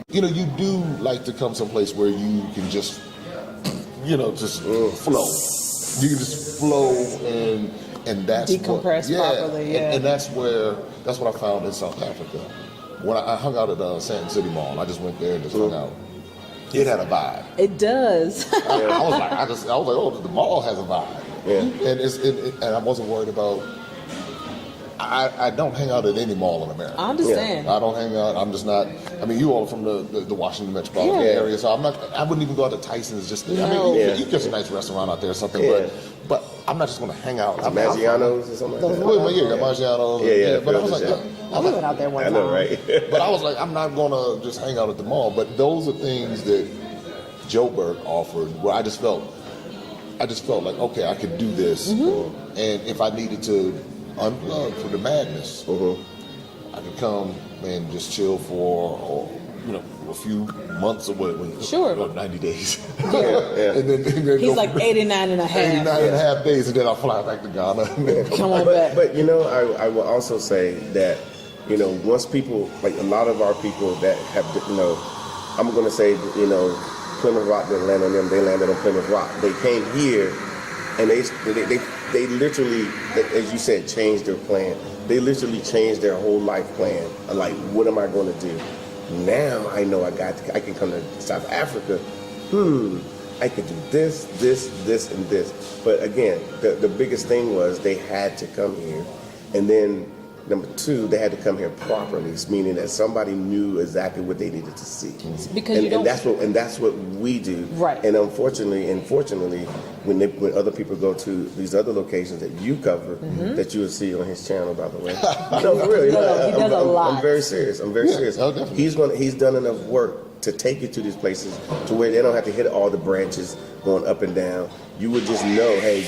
you do like to come someplace where you can just, just flow. You can just flow and that's decompress properly. Yeah. And that's what I found in South Africa. When I hung out at Santon City Mall, I just went there and just hung out. It had a vibe. It does. I was like, oh, the mall has a vibe. Yeah. And I wasn't worried about. I don't hang out at any mall in America. I understand. I don't hang out. I'm just not. I mean, you all from the Washington metropolitan area, so I'm not. I wouldn't even go out to Tyson's just. No. I mean, you get a nice restaurant out there or something, but I'm not just going to hang out. Maggiano's or something like that. Well, yeah, Maggiano's. Yeah. But I was like, I went out there one time. I know, right? but I was like, I'm not going to just hang out at the mall. But those are things that Joburg offered, where I just felt like, okay, I could do this, and if I needed to unplug for the madness, I could come and just chill for, a few months or whatever. Sure. 90 days. Yeah. and then He's like 89 and a half. 89 and a half days, and then I'll fly back to Ghana. Come on back. But I will also say that once people, like a lot of our people that have I'm going to say Plymouth Rock didn't land on them, they landed on Plymouth Rock. They came here and they literally, as you said, changed their plan. They literally changed their whole life plan. Like, what am I going to do? Now I know I can come to South Africa. I could do this, and this. But again, the biggest thing was they had to come here. And then number two, they had to come here properly, meaning that somebody knew exactly what they needed to see. Because and that's what we do. Right. And unfortunately, when other people go to these other locations that you cover, that you will see on his channel, by the way. No, for real. He does a lot. I'm very serious. Oh, definitely. He's done enough work to take you to these places to where they don't have to hit all the branches going up and down. You would just know, hey,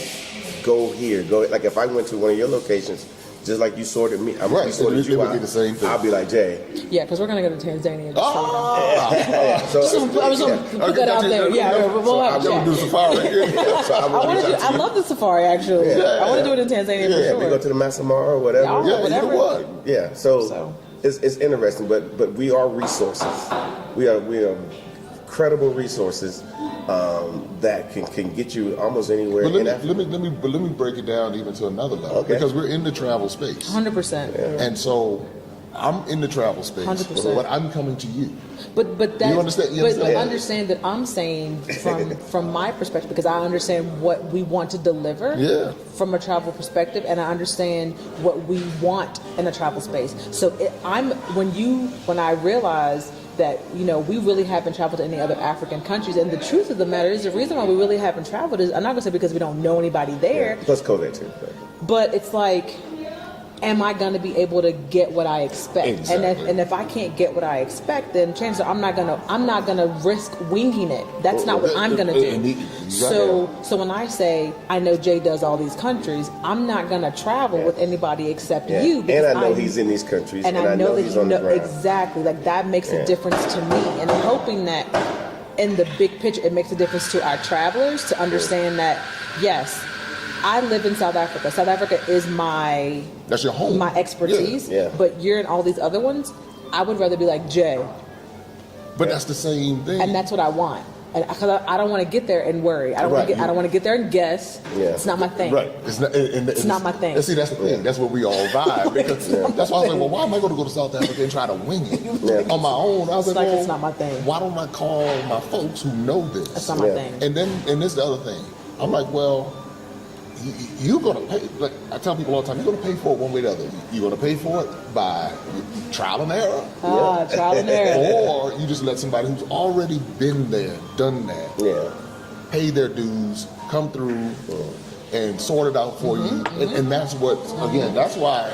go here, go. Like if I went to one of your locations, just like you sorted me, Right, you sorted you would out, be the same thing. I'll be like, Jay. Yeah, because we're going to go to Tanzania. So I was going to put that out there. Yeah, we'll have a I'm chat. do safari. I love the safari, actually. I want to do it in Tanzania for Yeah, sure. we go to the Masamara or whatever. Yeah, whatever. You know what? Yeah, so it's interesting, but we are resources. We are credible resources that can get you almost anywhere. But let me break it down even to another level, Okay. because we're in the travel space, 100%. and so I'm in the travel space, 100%. but I'm coming to you. But that, You understand? You but understand? understand that I'm saying from my perspective, because I understand what we want to deliver Yeah. from a travel perspective, and I understand what we want in a travel space. So when I realize that we really haven't traveled to any other African countries, and the truth of the matter is the reason why we really haven't traveled is, I'm not gonna say because we don't know anybody there, Plus COVID too. but it's like, am I going to be able to get what I expect? Exactly. And if I can't get what I expect, then chances are I'm not gonna risk winging it. That's not what I'm gonna do. So when I say I know Jay does all these countries, I'm not gonna travel with anybody except you. And I know he's in these countries, and I know that he's on the ground. exactly. Like that makes a difference to me, and I'm hoping that in the big picture, it makes a difference to our travelers to understand that yes, I live in South Africa. South Africa is That's your home. my expertise. Yeah. But you're in all these other ones. I would rather be like Jay, But that's the same thing. and that's what I want. And because I don't want to get there and worry. I don't Right. want to get there and guess. Yeah. It's not my thing. Right. It's not my thing. And see, that's the thing. That's what we all vibe. Because that's why I was like, well, why am I going to go to South Africa and try to wing it on my own? I was It's like, like, well, it's not my thing. Why don't I call my folks who know this? That's not my thing. And this is the other thing. I'm like, well, you're going to pay. Like I tell people all the time, you're going to pay for it one way or the other. You're going to pay for it by trial and error. Trial and error. Or you just let somebody who's already been there, done that, pay their dues, come through, and sort it out for you. And that's what, again, that's why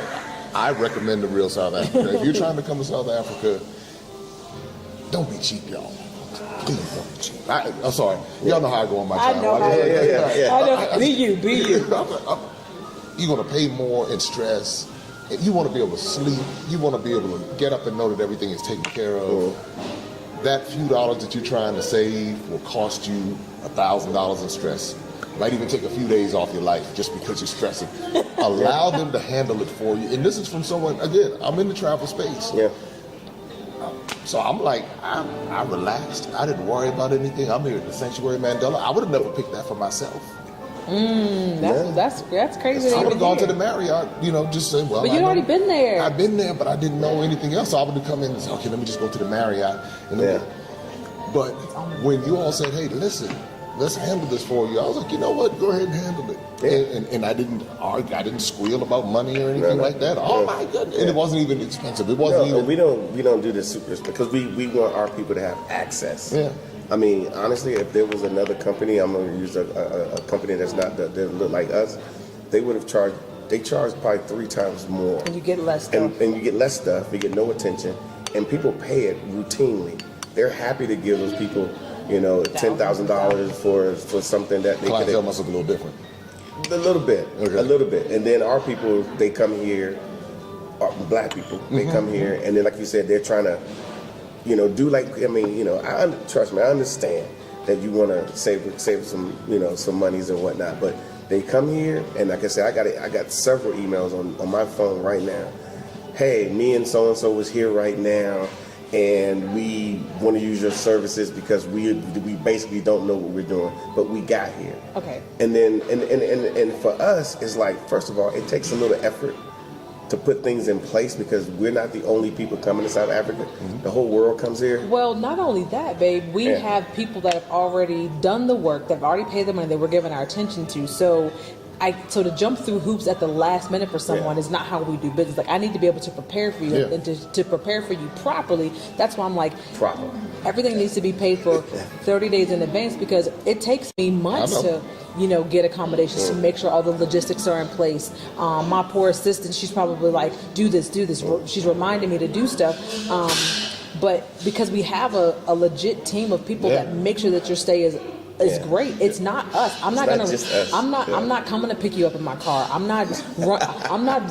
I recommend the real South Africa. If you're trying to come to South Africa, don't be cheap, y'all. Please don't be cheap. I'm sorry. Y'all know how I go on my I channel. know. I know. Be you. You're going to pay more in stress. You want to be able to sleep. You want to be able to get up and know that everything is taken care of. That few dollars that you're trying to save will cost you $1,000 in stress. Might even take a few days off your life just because you're stressing. Allow them to handle it for you. And this is from someone, again, I'm in the travel space. Yeah. So I'm like, I relaxed. I didn't worry about anything. I'm here at the Sanctuary Mandela. I would have never picked that for myself. That's crazy. I would have gone to the Marriott, just say, well. But you'd already been there. I've been there, but I didn't know anything else. So I would have come in and said, okay, let me just go to the Marriott. But when you all said, hey, listen, let's handle this for you, I was like, you know what? Go ahead and handle it. Yeah. And I didn't argue. I didn't squeal about money or anything like that. Oh my goodness! And it wasn't even expensive. It wasn't even. We don't do this super because we want our people to have access. Yeah. I mean, honestly, if there was another company, I'm going to use a company that's not that look like us. They would have charged. They charge probably 3 times more. And you get less stuff. And you get less stuff. You get no attention, and people pay it routinely. They're happy to give those people, $10,000 for something that they clientele must look a little different. A little bit, and then our people, they come here, black people, they come here, and then like you said, they're trying to, do trust me, I understand that you want to save some, some monies and whatnot, but they come here, and like I said, I got several emails on my phone right now. Hey, me and so was here right now, and we want to use your services because we basically don't know what we're doing, but we got here. Okay. And then and for us, it's like, first of all, it takes a little effort to put things in place because we're not the only people coming to South Africa. The whole world comes here. Well, not only that, babe, we have people that have already done the work, that have already paid the money that we're giving our attention to. So to jump through hoops at the last minute for someone is not how we do business. Like, I need to be able to prepare for you and to prepare for you properly. That's why I'm like, everything needs to be paid for 30 days in advance because it takes me months to, get accommodations to make sure all the logistics are in place. My poor assistant, she's probably like, do this. She's reminding me to do stuff. But because we have a legit team of people that make sure that your stay is great. It's not us. I'm not coming to pick you up in my car. I'm not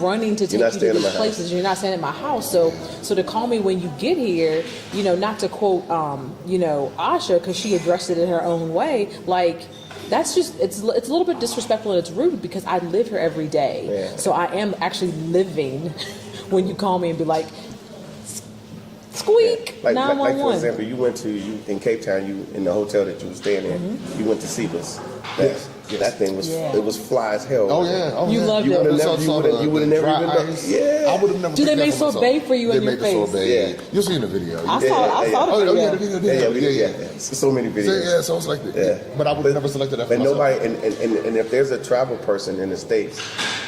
running to take you to these places. You're not staying at my house. So to call me when you get here, not to quote Asha, because she addressed it in her own way, like, that's just, it's a little bit disrespectful and it's rude because I live here every day. So I am actually living when you call me and be like, Squeak. Like for 911. example, you went to in Cape Town. You in the hotel that you were staying in. You went to Cebus. That thing was it was fly as hell. Oh yeah, oh, You yeah. loved You it. would have never even known. Yeah. I would have never. Do they picked make that up sorbet for you they in your made the face? sorbet. Yeah. You'll see in the video. I saw the video. Yeah. So many videos. Yeah, so it's like that. But I would have never selected that for But myself. nobody, and if there's a travel person in the States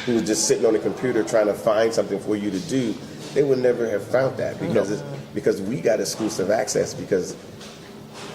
who's just sitting on the computer trying to find something for you to do, they would never have found that because we got exclusive access because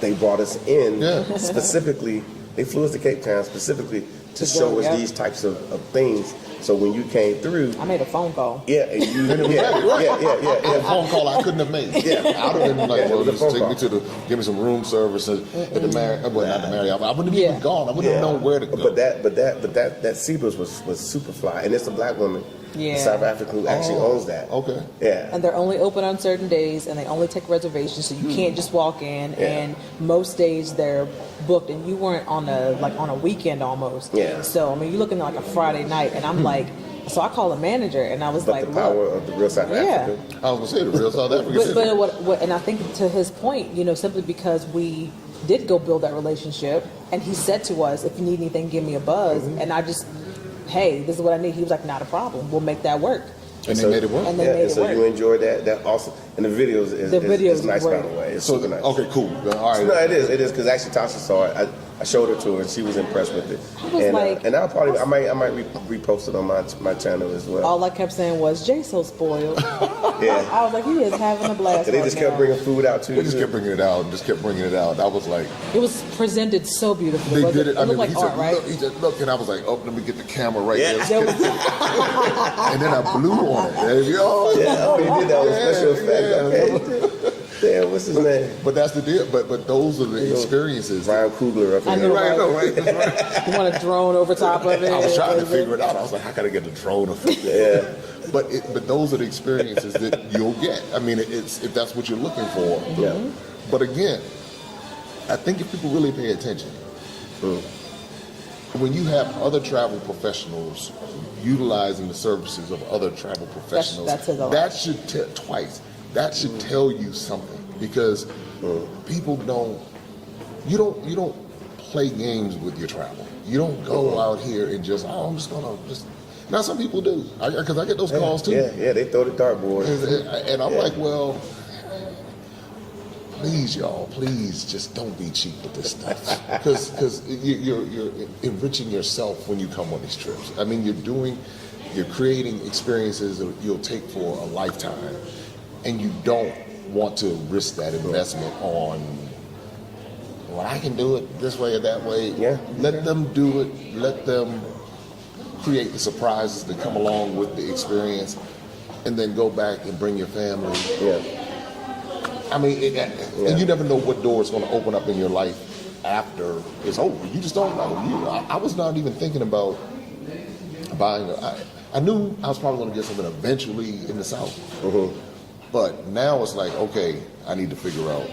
they brought us in specifically. They flew us to Cape Town specifically to show us these types of things. So when you came through, I made a phone call. yeah, and you, A phone call I couldn't have made. Yeah. I would have been like, well, the just phone take call. me give me some room service at the Marriott. Well, not the Marriott. I wouldn't have even gone. I wouldn't have known where to go. But that Cebus was super fly, and it's a black woman, Yeah. a South African who actually owns that. Okay. Yeah. And they're only open on certain days, and they only take reservations, so you can't just walk in. Yeah. And most days they're booked, and you weren't on a weekend almost. Yeah. So I mean, you're looking at like a Friday night, and I'm like, so I called a manager, and I was But like, the power of the real South Africa. I was gonna say the real South African. But what, and I think to his point, simply because we did go build that relationship, and he said to us, if you need anything, give me a buzz, and I just, hey, this is what I need. He was like, not a problem, we'll make that work. And they made it work. And they made it so work. you enjoyed that also, and the videos is nice great. by the way. It's So super nice. okay, cool. All right. No, it is because actually Tasha saw it. I showed it to her and she was impressed with it. I was like- and I might repost it on my channel as well. All I kept saying was, Jay's so spoiled. Yeah. I was like, he is having a blast. And they right just kept now. bringing food out to They you. just kept bringing it out and just kept bringing it out. I was like, It was presented so beautifully. they wasn't did it. I looked mean, like he art, said, right? look, he said, look, and I was like, oh, let me get the camera right Yeah. there. There was, And then I blew on it. There you go. Yeah, oh, you did that with special effects. Yeah. Okay. Damn, what's his name? But that's the deal. But those are the experiences. Ryan Coogler up I in know, there. Right, no, right, that's right. you want a drone over top of it. I was trying to figure it out. I was like, how can I get the drone effect? Yeah. But those are the experiences that you'll get. I mean, it's if that's what you're looking for. Yeah. But again, I think if people really pay attention, when you have other travel professionals utilizing the services of other travel professionals, that says a lot. that should that should tell you something because people you don't play games with your travel. You don't go out here and just I'm just gonna just. Now some people do because I get those calls too. Yeah, they throw the dartboard. And I'm like, well, please, y'all, please just don't be cheap with this stuff. Because you're enriching yourself when you come on these trips. I mean, you're creating experiences that you'll take for a lifetime. And you don't want to risk that investment on, well, I can do it this way or that way. Yeah. Let them do it. Let them create the surprises that come along with the experience, and then go back and bring your family. Yeah. I mean, and you never know what door is going to open up in your life after it's over. You just don't know. I was not even thinking about buying. I knew I was probably going to get something eventually in the South, but now it's like, okay, I need to figure out.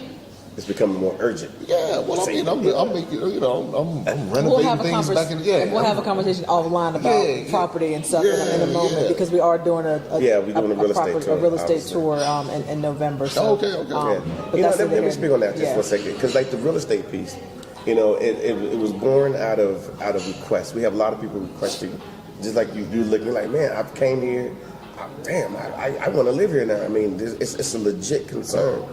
It's becoming more urgent. Yeah, well, I mean, I'm making, I'm renovating We'll have things back in. Yeah, we'll have a conversation offline about property and stuff in a moment because we are doing a we're doing a real estate tour, a real estate obviously. tour in November. So, Okay. but You know, that's let me it. speak on that just for a second, because like the real estate piece, it was born out of requests. We have a lot of people requesting, just like you looking like, man, I came here, damn, I want to live here now. I mean, it's a legit concern.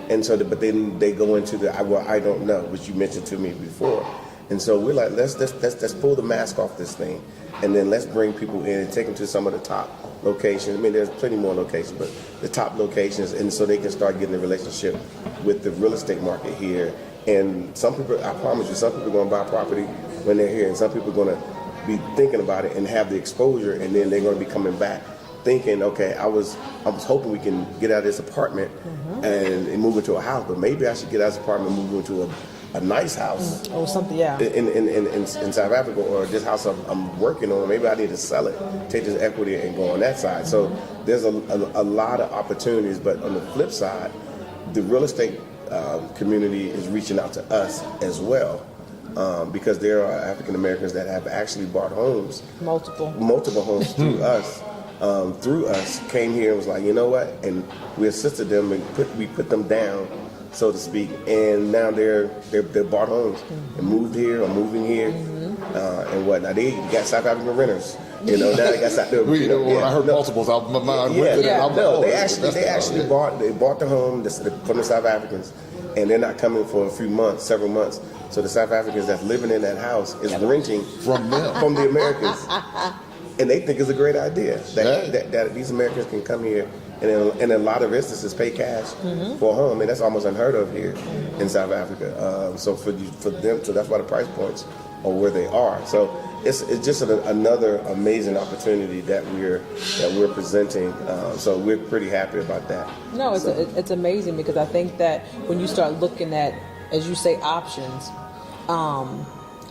And so, but then they go into I don't know, which you mentioned to me before. And so we're like, let's pull the mask off this thing, and then let's bring people in and take them to some of the top locations. I mean, there's plenty more locations, but the top locations, and so they can start getting a relationship with the real estate market here. And some people, I promise you, some people are going to buy property when they're here, and some people are going to be thinking about it and have the exposure, and then they're going to be coming back thinking, okay, I was hoping we can get out of this apartment and move into a house, but maybe I should get out of this apartment and move into a nice house or something, yeah. in South Africa, or this house I'm working on. Maybe I need to sell it, take this equity and go on that side. So there's a lot of opportunities, but on the flip side, the real estate community is reaching out to us as well. Because there are African Americans that have actually bought homes, multiple homes through us, through us came here and was like, you know what? And we assisted them and we put them down, so to speak. And now they're bought homes and moved here or moving here and whatnot. They got South African renters. You know, now they got South African. I heard multiples. My mind went to that. They actually bought the home from the South Africans, and they're not coming for a few months, several months. So the South Africans that's living in that house is renting from them, from the Americans, and they think it's a great idea that these Americans can come here and in a lot of instances pay cash for a home, and that's almost unheard of here in South Africa. So for them, so that's why the price points are where they are. So it's just another amazing opportunity that we're presenting. So we're pretty happy about that. No, it's amazing, because I think that when you start looking at, as you say, options.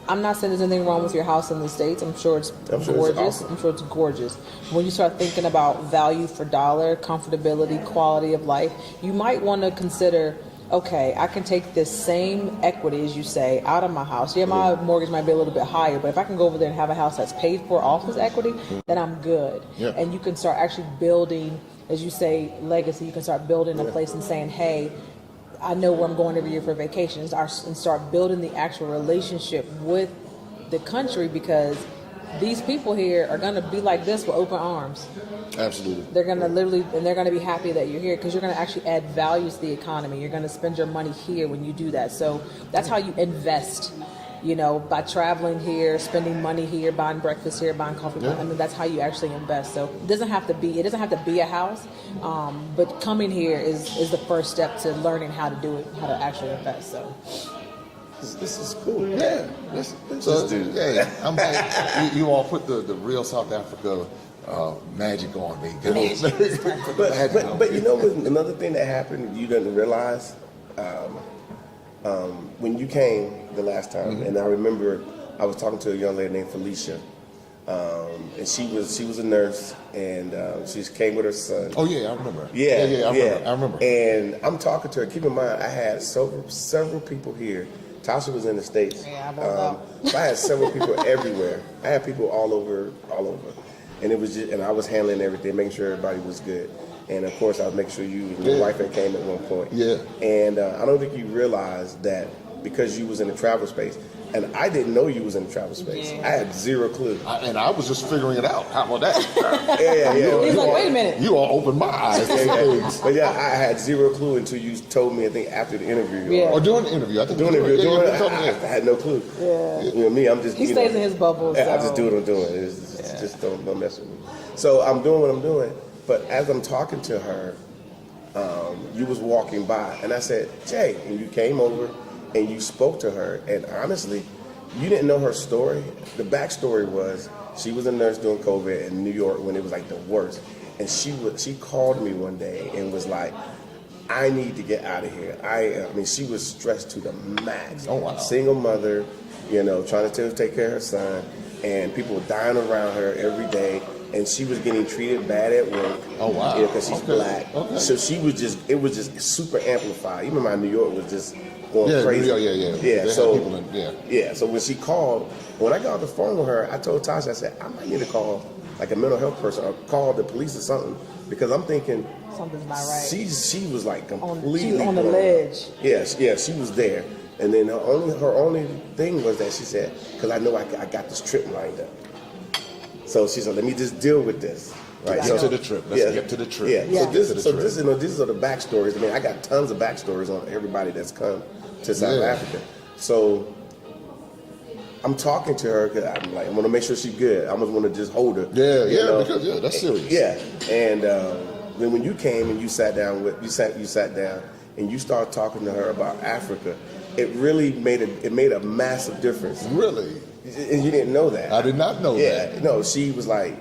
I'm not saying there's anything wrong with your house in the States. I'm sure it's gorgeous. I'm sure it's gorgeous. When you start thinking about value for dollar, comfortability, quality of life, you might want to consider, okay, I can take this same equity, as you say, out of my house. Yeah, my mortgage might be a little bit higher, but if I can go over there and have a house that's paid for off this equity, then I'm good. Yeah. And you can start actually building, as you say, legacy. You can start building a place and saying, hey, I know where I'm going every year for vacations, and start building the actual relationship with the country, because these people here are going to be like this with open arms. Absolutely. They're going to literally, and they're going to be happy that you're here, because you're going to actually add value to the economy. You're going to spend your money here when you do that. So that's how you invest. You know, by traveling here, spending money here, buying breakfast here, buying coffee. I mean, that's how you actually invest. So it doesn't have to be a house, but coming here is the first step to learning how to do it, how to actually invest. So this is cool. Yeah. I'm like, you all put the real South Africa magic on me. But you know, another thing that happened you didn't realize. When you came the last time, and I remember I was talking to a young lady named Felicia, and she was a nurse, and she came with her son. Oh yeah, I remember. I remember. And I'm talking to her. Keep in mind, I had several people here. Tasha was in the States. So I had several people everywhere. I had people all over, and it was just, and I was handling everything, making sure everybody was good. And of course, I was making sure you and your wife had came at one point. Yeah. And I don't think you realized that because you was in the travel space, and I didn't know you was in the travel space. I had zero clue. And I was just figuring it out. How about that? He's like, wait a minute. You all opened my eyes. But I had zero clue until you told me, I think, after the interview. Or during the interview. I think I had no clue. Yeah. You know me, I'm just... He stays in his bubble. So. I just do what I'm doing. Just don't mess with me. So I'm doing what I'm doing. But as I'm talking to her, you was walking by, and I said, Jay, and you came over and you spoke to her, and honestly, you didn't know her story. The backstory was she was a nurse during COVID in New York when it was like the worst, and she called me one day and was like, I need to get out of here. I mean, she was stressed to the max. Oh, wow. Single mother, you know, trying to take care of her son, and people were dying around her every day. And she was getting treated bad at work. Oh wow! You know, because she's black. Okay. So it was just super amplified. Even my New York was just going crazy. Yeah. So when she called, when I got off the phone with her, I told Tasha, I said, I might need to call like a mental health person or call the police or something, because I'm thinking something's not right. She was like completely she was on the ledge. Yeah, she was there. And then her only thing was that she said, because I know I got this trip lined up. So she said, let me just deal with this. Right. Get to the trip. Let's get to the trip. Yeah. So these are the backstories. I mean, I got tons of backstories on everybody that's come to South Africa. So I'm talking to her because I'm like, I want to make sure she's good. I almost want to just hold her. Because that's serious. Yeah. And then when you came and you sat down and you started talking to her about Africa, it really made a massive difference. Really? And you didn't know that. I did not know that. Yeah, no, she was like,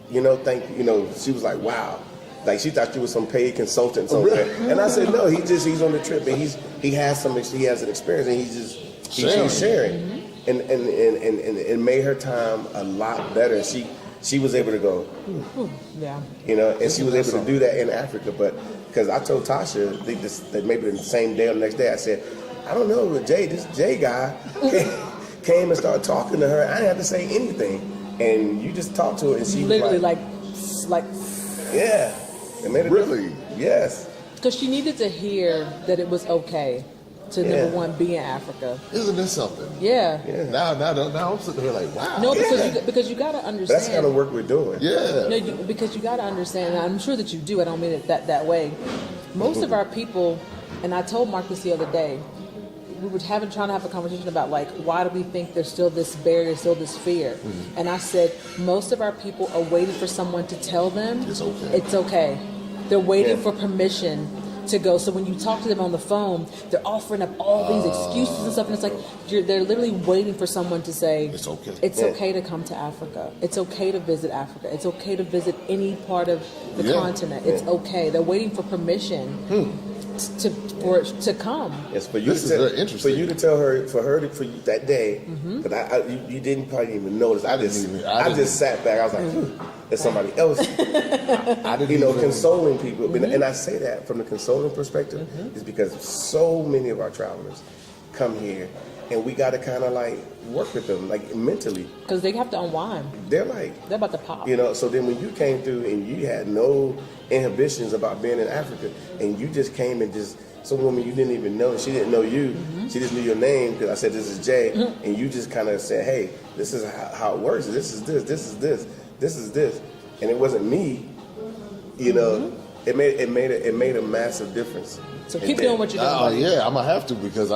she was like, wow. Like she thought you was some paid consultant somewhere. Really? And I said, no, he's on the trip and he has an experience and he's sharing. Mm-hmm. And it made her time a lot better. She was able to go, you know, and she was able to do that in Africa. But because I told Tasha, I think that maybe the same day or the next day, I said, I don't know, this Jay guy came and started talking to her. I didn't have to say anything, and you just talked to her, and she literally was like like, Yeah. It made a Really? difference. Yes. because she needed to hear that it was okay to Yeah. number one be in Africa. Isn't this something? Yeah. Yeah. Now I'm sitting here like, wow. No, Yeah. because you got to But understand. that's the kind of work we're doing. Yeah. No, because you got to understand, and I'm sure that you do. I don't mean it that way. Most of our people, and I told Mark this the other day, we were trying to have a conversation about like, why do we think there's still this barrier, still this fear? Mm-hmm. And I said, most of our people are waiting for someone to tell them It's okay. It's okay. They're waiting Yeah. for permission to go. So when you talk to them on the phone, they're offering up all these excuses and stuff, and it's like they're literally waiting for someone to say It's okay. It's Yeah. okay to come to Africa. It's okay to visit Africa. It's okay to visit any part of the Yeah. continent. It's okay. They're waiting for permission for it to come. Yes, for you This to is tell, very interesting. For you to tell her, for you that day, because you didn't probably even notice. I just sat back. I was like, there's somebody else, I didn't you know, even- consoling people. And I say that from the consoling perspective is because so many of our travelers come here, and we got to kind of like work with them, like mentally. Because they have to unwind. They're like, They're about to pop. you know, so then when you came through and you had no inhibitions about being in Africa, and you just came and just some woman you didn't even know, she didn't know you, she just knew your name because I said this is Jay, and you just kind of said, hey, this is how it works. This is this, and it wasn't me. You know, it made a massive difference. So And keep then- doing what you're doing. Oh yeah, I'm gonna have to because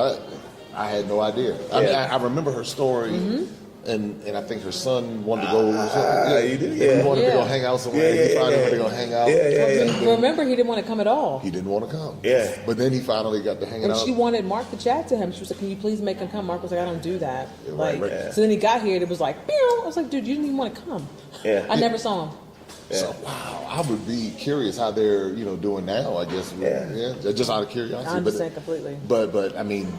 I had no idea. I mean, Yeah. I remember her story, and I think her son wanted to go. you do? He Yeah. wanted to go Yeah. hang out somewhere. He finally wanted to go hang out. Yeah. Remember, he didn't want to come at all. He didn't want to come. Yeah. But then he finally got to hanging And out. she wanted Mark to chat to him. She was like, "Can you please make him come?" Mark was like, "I don't do that." Yeah, Like, right. Yeah. so then he got here and it was like, "Pew." I was like, "Dude, you didn't even want to come." Yeah. I never saw him. So wow, I would be curious how they're doing now. I guess just out of curiosity. I understand completely. But I mean,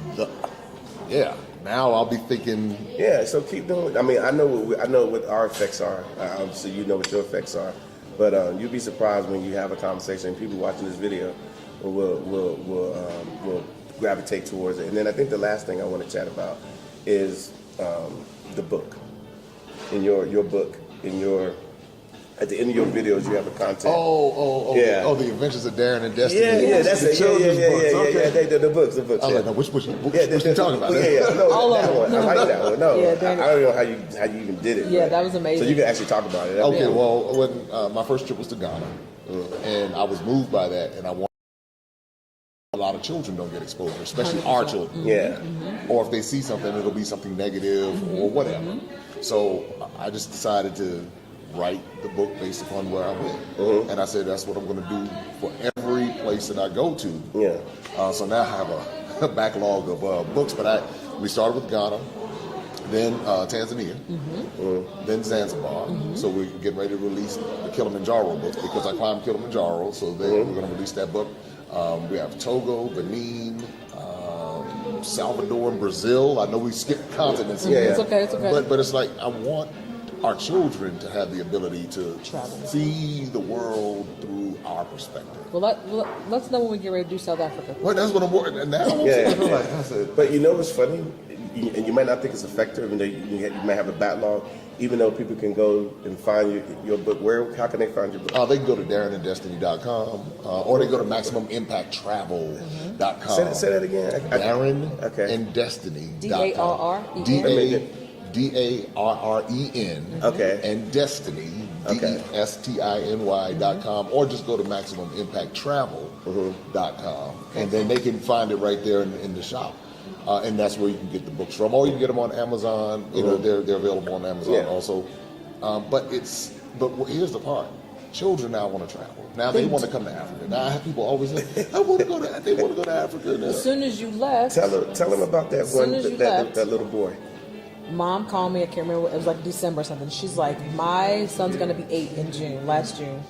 now I'll be thinking. Yeah, so keep doing. I mean, I know what our effects are. Obviously, you know what your effects are, but you'll be surprised when you have a conversation and people watching this video will gravitate towards it. And then I think the last thing I want to chat about is the book. In your book, at the end of your videos, you have a content. Yeah. Oh, the Adventures of Darren and Destiny. Yeah, that's The it. children's books. Okay. The books. I was Yeah. like, no, which book Yeah, you talking about? No, All that of one. them. I like that one. No, Yeah, I Danny- don't know how you even did it. Yeah, but- that was amazing. So you can actually talk about it. Okay, well, when my first trip was to Ghana, and I was moved by that, and I want a lot of children don't get exposure, especially our 100%. children. Yeah. Or if they see something, it'll be something negative or whatever. So I just decided to write the book based upon where I went, and I said that's what I'm going to do for every place that I go to. Yeah. So now I have a backlog of books, but we started with Ghana, then Tanzania, then Zanzibar. So we're getting ready to release the Kilimanjaro book because I climbed Kilimanjaro, so we're going to release that book. We have Togo, Benin, Salvador, and Brazil. I know we skipped continents. Yeah, It's okay. It's okay. But it's like I want our children to have the ability to Travel. see the world through our perspective. Well, let's know when we get ready to do South Africa. Well, that's what I'm working on now. Yeah. Like, I said, But you know what's funny? And you might not think it's effective, even though you might have a backlog. Even though people can go and find your book, how can they find your book? they can go to DarrenandDestiny.com or they go to MaximumImpactTravel.com. Say that again. Darren Okay. and Destiny. DARREN. DARREN. Okay. And Destiny. Okay. DESTINY.com, or just go to MaximumImpactTravel.com, and then they can find it right there in the shop. And that's where you can get the books from, or you can get them on Amazon. They're available on Amazon also. But here's the part: children now want to travel. Now they want to come to Africa. Now I have people always say, "I want to go to." They want to go to Africa. Now. As soon as you left, Tell them about that soon one as you that left. little boy. Mom called me. I can't remember. It was like December or something. She's like, "My son's gonna be 8 in June, last June,"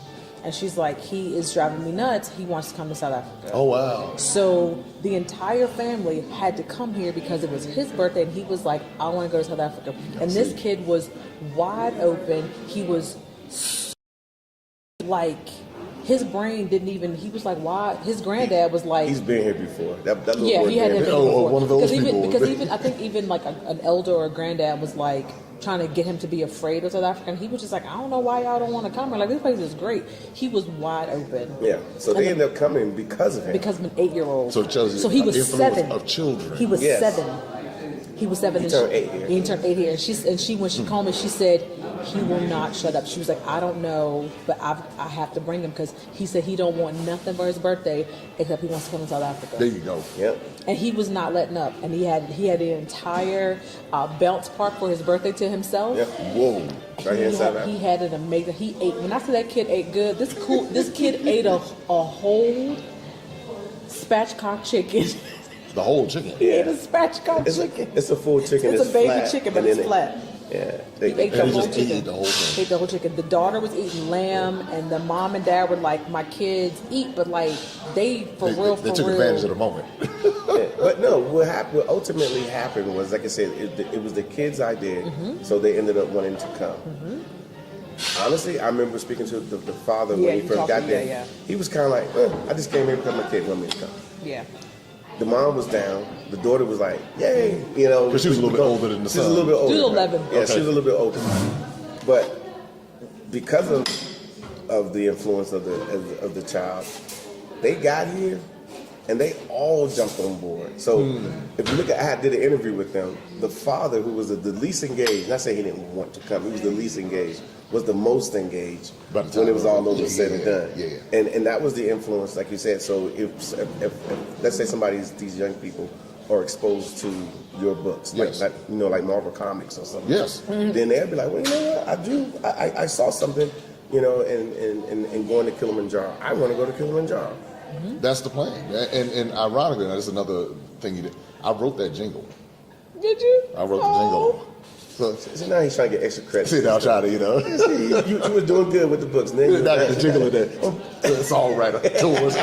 and she's like, "He is driving me nuts. He wants to come to South Africa." Oh wow! So the entire family had to come here because it was his birthday, and he was like, "I want to go to South Africa." And this kid was wide open. He was like, his brain didn't even. He was like, "Why?" His granddad was like, He's been here before. That little "Yeah, boy he had been been here here Oh, before." one of those because people. even I think even like an elder or a granddad was like, trying to get him to be afraid of South Africa. And he was just like, I don't know why y'all don't want to come here. Like, this place is great. He was wide open. Yeah. So they ended up coming because of him. Because of an 8-year-old. So it tells you so he was influence 7. of children. He was Yes. 7. He was 7. He and turned 8 here. He turned 8 here. And she when she called me, she said, he will not shut up. She was like, I don't know, but I have to bring him because he said he don't want nothing for his birthday except he wants to come to South Africa. There you go. Yep. And he was not letting up. And he had the entire Belts Park for his birthday to himself. Yep. Whoa. Right here in South He Africa. had an amazing. He ate. When I say that kid ate good, this kid ate a whole spatchcock chicken. The whole chicken. He ate a spatchcock chicken. It's a full chicken. It's a baby flat, chicken, but and it's then flat. Yeah. He ate the And he whole just chicken. ate the whole thing. Ate the whole chicken. The daughter was eating lamb, and the mom and dad were like, "My kids eat," but like they They took advantage of the moment. Yeah. But no, what ultimately happened was, like I said, it was the kids' idea, so they ended up wanting to come. Honestly, I remember speaking to the father Yeah, when he you first talked got to me, there. yeah. He was kind of like, I just came here because my kid wanted me to come. Yeah. The mom was down. The daughter was like, yay, you know. But she was a little bit older than the She was a son. little bit older. She was right? 11. Yeah, Okay. she was a little bit older. But because of the influence of the child, they got here and they all jumped on board. So if you look at, I did an interview with them. The father, who was the least engaged, not saying he didn't want to come, he was the least engaged, was the most engaged By the time when it was all over yeah, said and yeah, done. yeah. And that was the influence, like you said. So if let's say these young people are exposed to your books, Yes. like like Marvel Comics or something. Yes. Then they'll be like, well, you know what? I saw something, and going to Kilimanjaro. I want to go to Kilimanjaro. That's the plan. And ironically, that's another thing you did. I wrote that jingle. Did you? I wrote the jingle. So, So now he's trying to get extra credit. see, now try to, you were doing good with the books. Then you not the jingle of that. It's all right. Tours.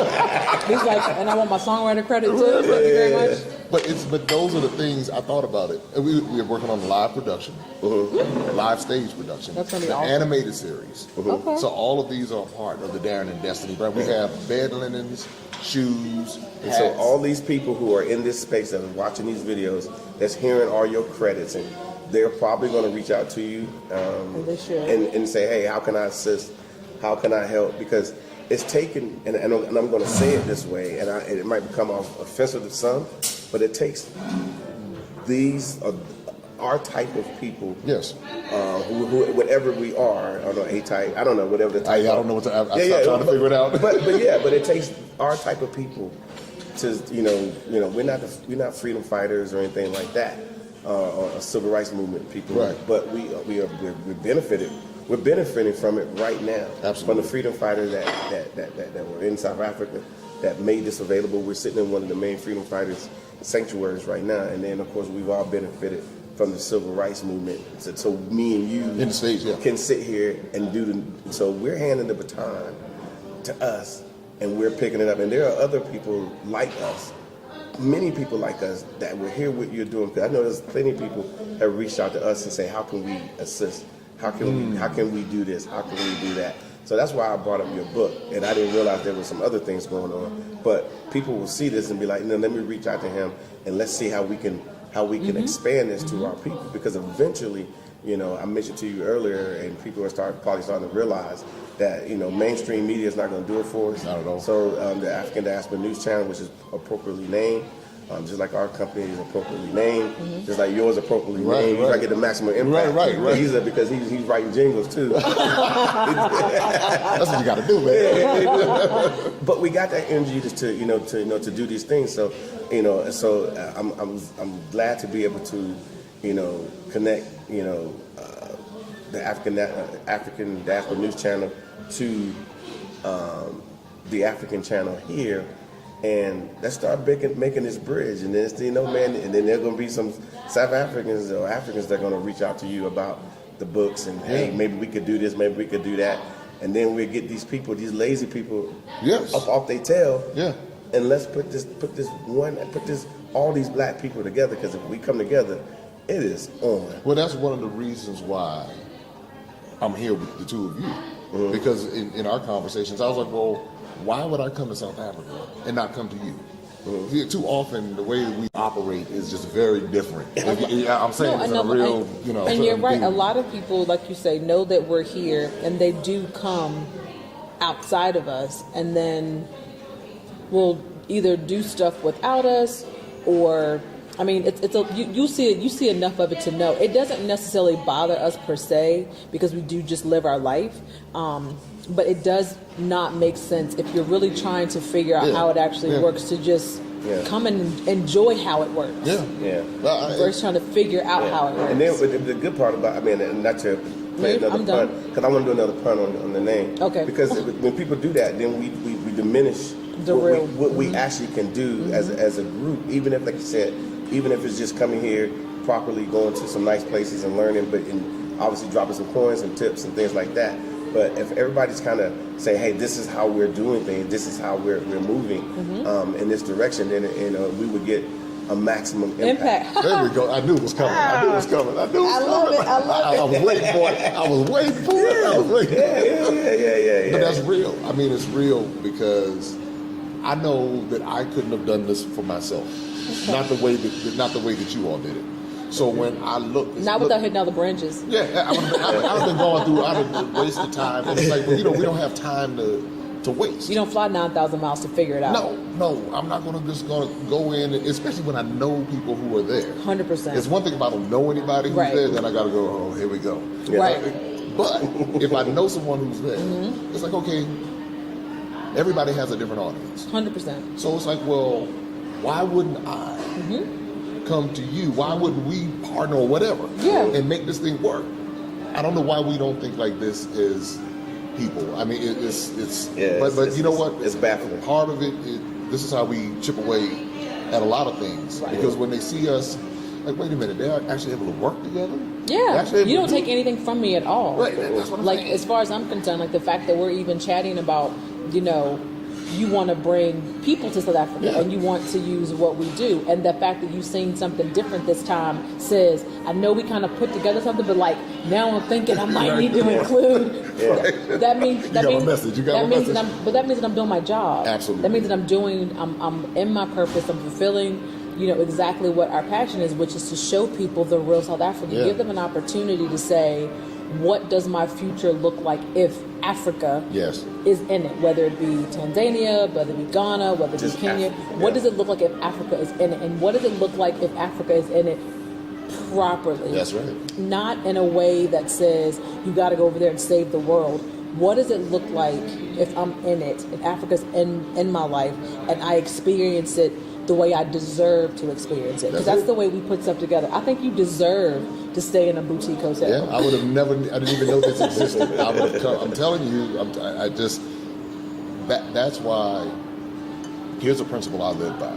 He's like, and I want my songwriter credit too. Thank you very much. But those are the things I thought about it. And we are working on live production, live stage production, That's gonna be the awesome. animated series. Okay. So all of these are part of the Darren and Destiny brand. We have bed linens, shoes, And hats. so all these people who are in this space that are watching these videos, that's hearing all your credits, and they're probably going to reach out to you They should. and say, hey, how can I assist? How can I help? Because it's taken, and I'm going to say it this way, and it might become offensive to some, but it takes our type of people, Yes. who whatever we are, I don't know, A-type, I don't know, whatever the type. I don't know what to. I stopped trying to figure it out. But it takes our type of people to we're not freedom fighters or anything like that, or a civil rights movement people. Right. But we're benefited. We're benefiting from it right now. Absolutely. From the freedom fighters that were in South Africa that made this available. We're sitting in one of the main freedom fighters sanctuaries right now, and then of course we've all benefited from the civil rights movement. So me and you In the States, yeah. can sit here and so we're handing the baton to us, and we're picking it up. And there are other people like us, many people like us, that will hear what you're doing. Because I know there's plenty of people that have reached out to us and say, how can we assist? How can we do this? How can we do that? So that's why I brought up your book, and I didn't realize there were some other things going on. But people will see this and be like, no, let me reach out to him and let's see how we can expand this to our people. Because eventually, I mentioned to you earlier, and people are probably starting to realize that mainstream media is not going to do it for us. Not at all. So the African Diaspora News Channel, which is appropriately named, just like our company is appropriately named, just like yours appropriately Right, named, you right. try to get the maximum impact. Right. Because he's writing jingles too. That's what you got to do, man. But we got that energy to do these things. So I'm glad to be able to connect the African Diaspora News Channel to the African channel here, and let's start making this bridge. And then man, and then there are going to be some South Africans or Africans that are going to reach out to you about the books, and hey, maybe we could do this, maybe we could do that, and then we get these lazy people, Yes. up off their tail, Yeah. and let's put all these black people together, because if we come together, it is on. Well, that's one of the reasons why I'm here with the two of you. Because in our conversations, I was like, well, why would I come to South Africa and not come to you? Yeah, too often the way that we operate is just very different. I'm saying No, it's I a know, real, you know. and you're right. thing. A lot of people, like you say, know that we're here, and they do come outside of us, and then will either do stuff without us, or I mean, you see enough of it to know it doesn't necessarily bother us per se because we do just live our life. But it does not make sense if you're really trying to figure out how it actually works to just come and enjoy how it works. Yeah. Versus trying to figure out how it works. And then the good part about, I mean, not to play another I'm pun, done. because I want to do another pun on the name. Okay. Because when people do that, then we diminish what we actually can do as a group, even if, like you said, even if it's just coming here properly, going to some nice places and learning, but obviously dropping some coins and tips and things like that. But if everybody's kind of saying, hey, this is how we're doing things, this is how we're moving in this direction, then we would get a maximum impact. There we go. I knew it was coming. I knew it was coming. I love it. I was waiting for it. I was waiting for it. Yeah. But that's real. I mean, it's real because I know that I couldn't have done this for myself. Not the way that you all did it. So when I look, without hitting all the branches. Yeah, I've been going through. I've wasted time, and it's like, well, we don't have time to waste. You don't fly 9,000 miles to figure it out. No, I'm not going to go in, especially when I know people who are there. 100%. It's one thing if I don't know anybody who's there, then I got to go. Oh, here we go. Yeah. Right. But if I know someone who's there, it's like, okay, everybody has a different audience. 100%. So it's like, well, why wouldn't I come to you? Why wouldn't we partner or whatever and make this thing work? I don't know why we don't think like this as people. I mean, but you know what? It's baffling. Part of it, this is how we chip away at a lot of things. Right. Because when they see us, like, wait a minute, they're actually able to work together? Yeah. You don't take anything from me at all. Right, that's what I'm saying. As far as I'm concerned, like the fact that we're even chatting about, you want to bring people to South Africa and you want to use what we do. And the fact that you've seen something different this time says, I know we kind of put together something, but like now I'm thinking I might need to include. That means You got a message. But that means that I'm doing my job. Absolutely. That means that I'm in my purpose. I'm fulfilling, exactly what our passion is, which is to show people the real South Africa. Give them an opportunity to say, what does my future look like if Africa is in it, whether it be Tanzania, whether it be Ghana, whether it be Kenya. What does it look like if Africa is in it? And what does it look like if Africa is in it properly? That's right. Not in a way that says you got to go over there and save the world. What does it look like if I'm in it, if Africa's in my life, and I experience it the way I deserve to experience it? Because that's the way we put stuff together. I think you deserve to stay in a boutique hotel. Yeah, I would have never. I didn't even know this existed. I would have come. I'm telling you. I just. That's why. Here's a principle I live by.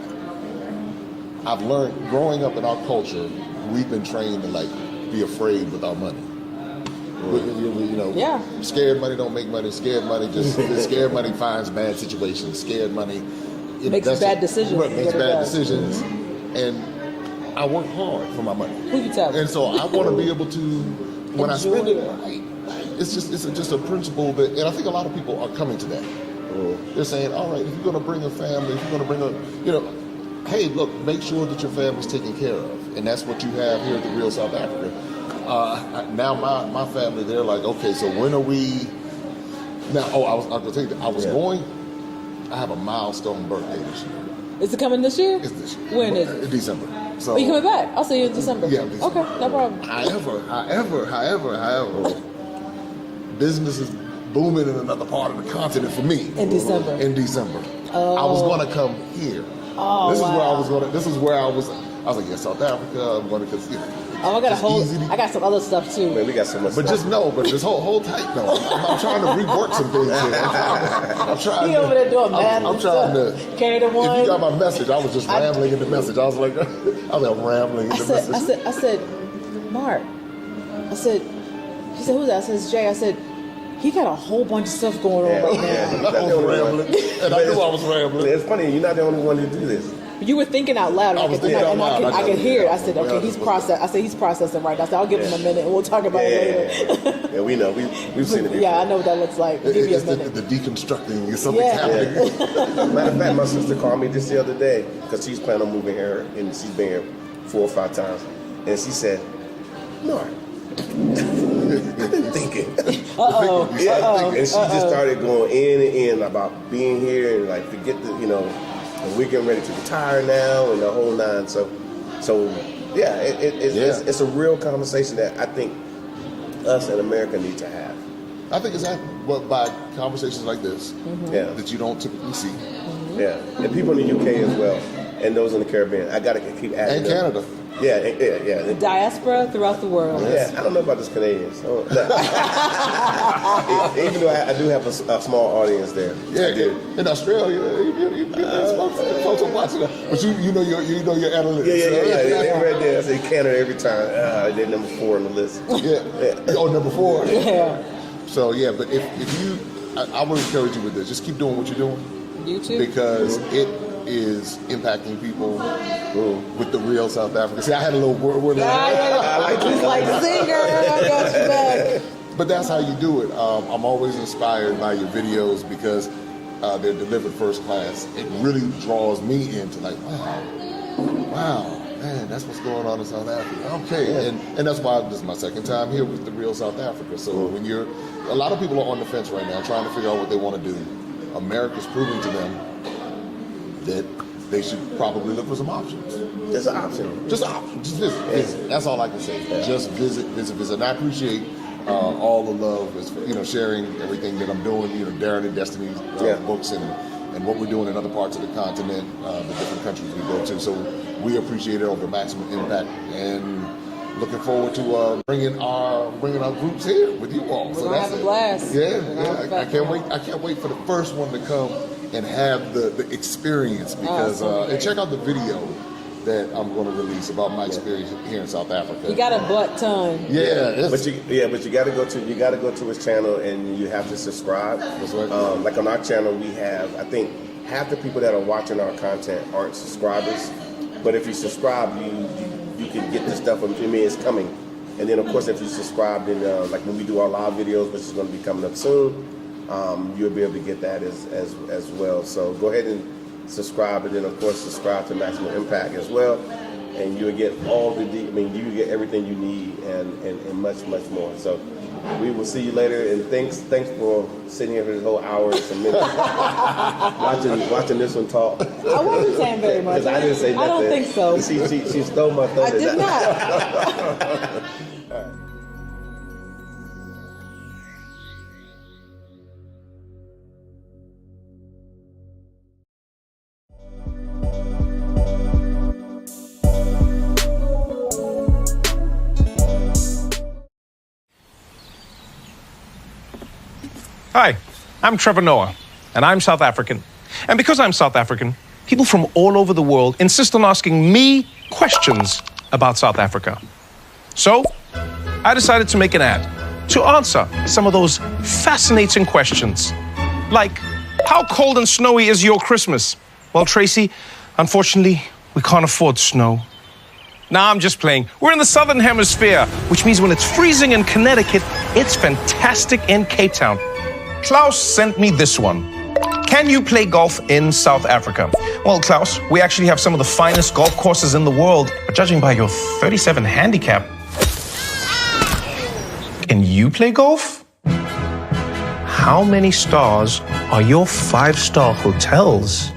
I've learned growing up in our culture. We've been trained to be afraid with our money. Scared money don't make money. Scared money scared money finds bad situations. Scared money makes bad decisions. Makes bad decisions, and I work hard for my money. Who you tell? And so I want to be able to, when I spend it, it's just a principle that, and I think a lot of people are coming to that. They're saying, all right, if you're going to bring a family, if you're going to bring hey, look, make sure that your family's taken care of, and that's what you have here at the Real South Africa. Now my family, they're like, okay, so when are we? Now, I was going to tell you, I was going. I have a milestone birthday this year. Is it coming this year? It's this year. When is it? December. So, are you coming back? I'll see you in December. Yeah, December. Okay, no problem. However, business is booming in another part of the continent for me. In December. Oh. I was going to come here. Oh, this is where I was like, yeah, South Africa. I'm going to I got some other stuff too. Man, we got so much but stuff. just hold tight. No, I'm trying to rework some things here. I'm trying. He over there doing math. I'm trying to carry the one. If you got my message, I was just rambling in the message. I was rambling in the message. I said, Mark. He said, who's that? I said, it's Jay. I said, he got a whole bunch of stuff going on right now. I was rambling, and I knew I was rambling. It's funny, you're not the only one to do this. You were thinking out loud. I was thinking out loud. I could hear it. I said, okay, Yeah, he's processing right now. So I'll give him a minute and we'll talk about it later. Yeah, we know. We've seen it before. Yeah, I know what that looks like. Give me a minute. The deconstructing is something happening. Matter of fact, my sister called me just the other day because she's planning on moving here, and she's been here 4 or 5 times, and she said, "Mark, I've been thinking." And she just started going in and in about being here and like forget the, and we're getting ready to retire now and the whole nine. So yeah, it's a real conversation that I think us in America need to have. I think it's happening, but by conversations like this that you don't typically see. Yeah, and people in the UK as well, and those in the Caribbean. I gotta keep adding. And Canada. Yeah. The diaspora throughout the world. Yeah, I don't know about those Canadians. Even though I do have a small audience there. Yeah, in Australia, folks are watching that. But you know your analytics. Yeah. They're right there. I say Canada every time. They're number 4 on the list. Yeah. Oh, number 4. Yeah. So yeah, but if you, I would encourage you with this. Just keep doing what you're doing. YouTube. Because it is impacting people with the real South Africa. See, I had a little word. I like singer. I got you back. But that's how you do it. I'm always inspired by your videos because they're delivered first class. It really draws me into like, wow, man, that's what's going on in South Africa. Okay, and that's why this is my second time here with the real South Africa. So when a lot of people are on the fence right now trying to figure out what they want to do. America's proving to them that they should probably look for some options. Just an option. Just visit. That's all I can say. Yeah. Just visit. And I appreciate all the love, as sharing everything that I'm doing. Darren and Destiny's books and what we're doing in other parts of the continent, the different countries we go to. So we appreciate it over Maximum Impact and looking forward to bringing our groups here with you all. We're gonna have a blast. Yeah. I can't wait. I can't wait for the first one to come and have the experience because and check out the video that I'm going to release about my experience here in South Africa. You got a butt ton. But you got to go to his channel and you have to subscribe. That's right. Like on our channel, we have, I think half the people that are watching our content aren't subscribers. But if you subscribe, you can get the stuff. It's coming. And then of course, if you subscribe, then like when we do our live videos, which is going to be coming up soon, you'll be able to get that as well. So go ahead and subscribe, and then of course subscribe to Maximum Impact as well, and you'll get you get everything you need and much more. So we will see you later, and thanks for sitting here for this whole hour and some minutes watching this one talk. I wasn't saying very much. I didn't say nothing. I don't think so. She stole my thunder. I did not. Hi, I'm Trevor Noah, and I'm South African. And because I'm South African, people from all over the world insist on asking me questions about South Africa. So, I decided to make an ad to answer some of those fascinating questions. Like, how cold and snowy is your Christmas? Well, Tracy, unfortunately, we can't afford snow. Nah, I'm just playing. We're in the Southern Hemisphere, which means when it's freezing in Connecticut, it's fantastic in Cape Town. Klaus sent me this one. Can you play golf in South Africa? Well, Klaus, we actually have some of the finest golf courses in the world, but judging by your 37 handicap, can you play golf? How many stars are your 5-star hotels?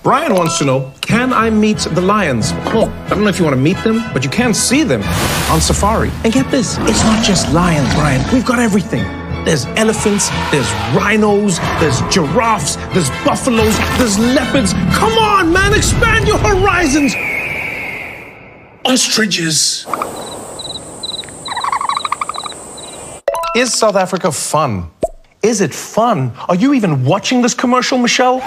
Brian wants to know, can I meet the lions? Well, I don't know if you want to meet them, but you can see them on safari. And get this, it's not just lions, Brian. We've got everything. There's elephants, there's rhinos, there's giraffes, there's buffaloes, there's leopards. Come on, man, expand your horizons. Ostriches. Is South Africa fun? Is it fun? Are you even watching this commercial, Michelle?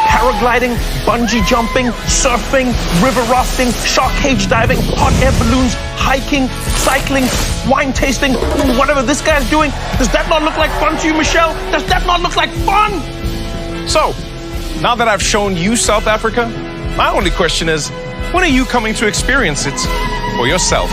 Paragliding, bungee jumping, surfing, river rafting, shark cage diving, hot air balloons, hiking, cycling, wine tasting, whatever this guy's doing. Does that not look like fun to you, Michelle? Does that not look like fun? So, Now that I've shown you South Africa, my only question is, when are you coming to experience it for yourself?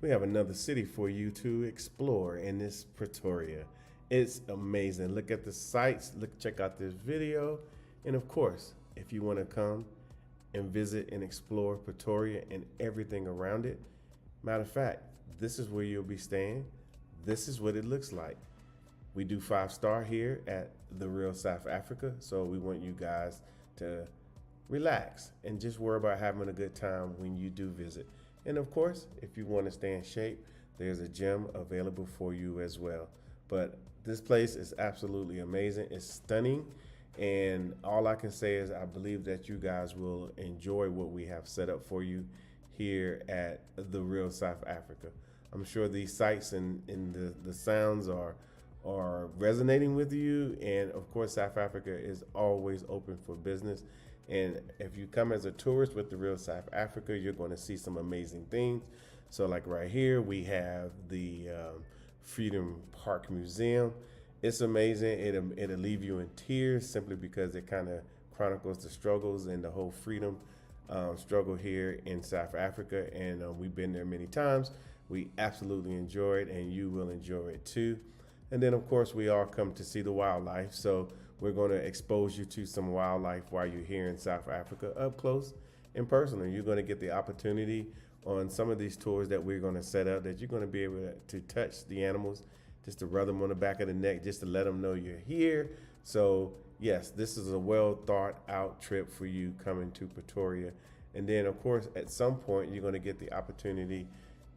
We have another city for you to explore, and it's Pretoria. It's amazing. Look at the sights, check out this video. And of course, if you want to come and visit and explore Pretoria and everything around it, matter of fact, this is where you'll be staying. This is what it looks like. We do 5-star here at the Real South Africa, so we want you guys to relax and just worry about having a good time when you do visit. And of course, if you want to stay in shape, there's a gym available for you as well. But this place is absolutely amazing. It's stunning. And all I can say is I believe that you guys will enjoy what we have set up for you here at the Real South Africa. I'm sure these sights and the sounds are resonating with you. And of course, South Africa is always open for business. And if you come as a tourist with the Real South Africa, you're going to see some amazing things. So like right here, we have the Freedom Park Museum. It's amazing. It'll leave you in tears simply because it kind of chronicles the struggles and the whole freedom struggle here in South Africa. And we've been there many times. We absolutely enjoy it, and you will enjoy it too. And then of course, we all come to see the wildlife. So we're going to expose you to some wildlife while you're here in South Africa up close and personal. You're going to get the opportunity on some of these tours that we're going to set up that you're going to be able to touch the animals, just to rub them on the back of the neck, just to let them know you're here. So yes, this is a well thought out trip for you coming to Pretoria. And then of course, at some point, you're going to get the opportunity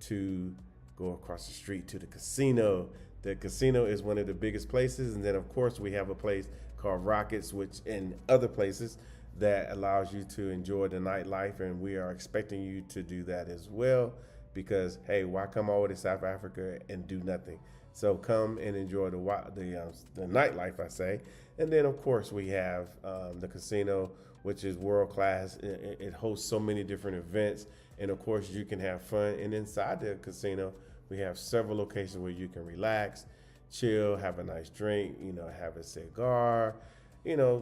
to go across the street to the casino. The casino is one of the biggest places. And then of course, we have a place called Rockets, which in other places that allows you to enjoy the nightlife, and we are expecting you to do that as well. Because hey, why come over to South Africa and do nothing? So come and enjoy the nightlife, I say. And then of course we have the casino, which is world class. It hosts so many different events, and of course you can have fun. And inside the casino, we have several locations where you can relax, chill, have a nice drink, have a cigar,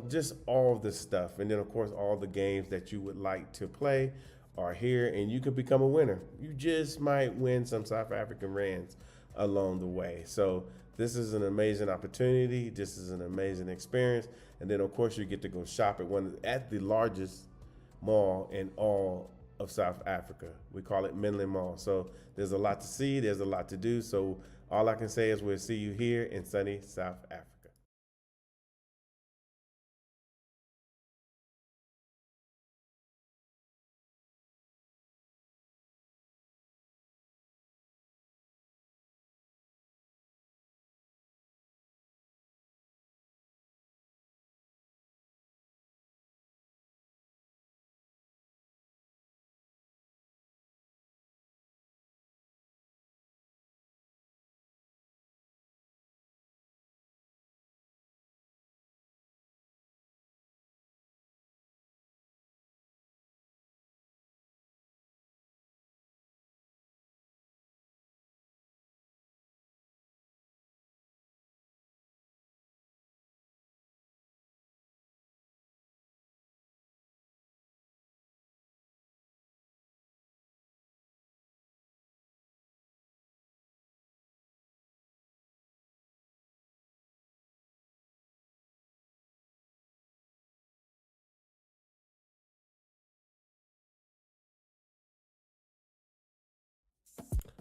just all of this stuff. And then of course all the games that you would like to play are here, and you could become a winner. You just might win some South African rands along the way. So this is an amazing opportunity. This is an amazing experience. And then of course you get to go shop at the largest mall in all of South Africa. We call it Menlyn Mall. So there's a lot to see, there's a lot to do. So all I can say is we'll see you here in sunny South Africa.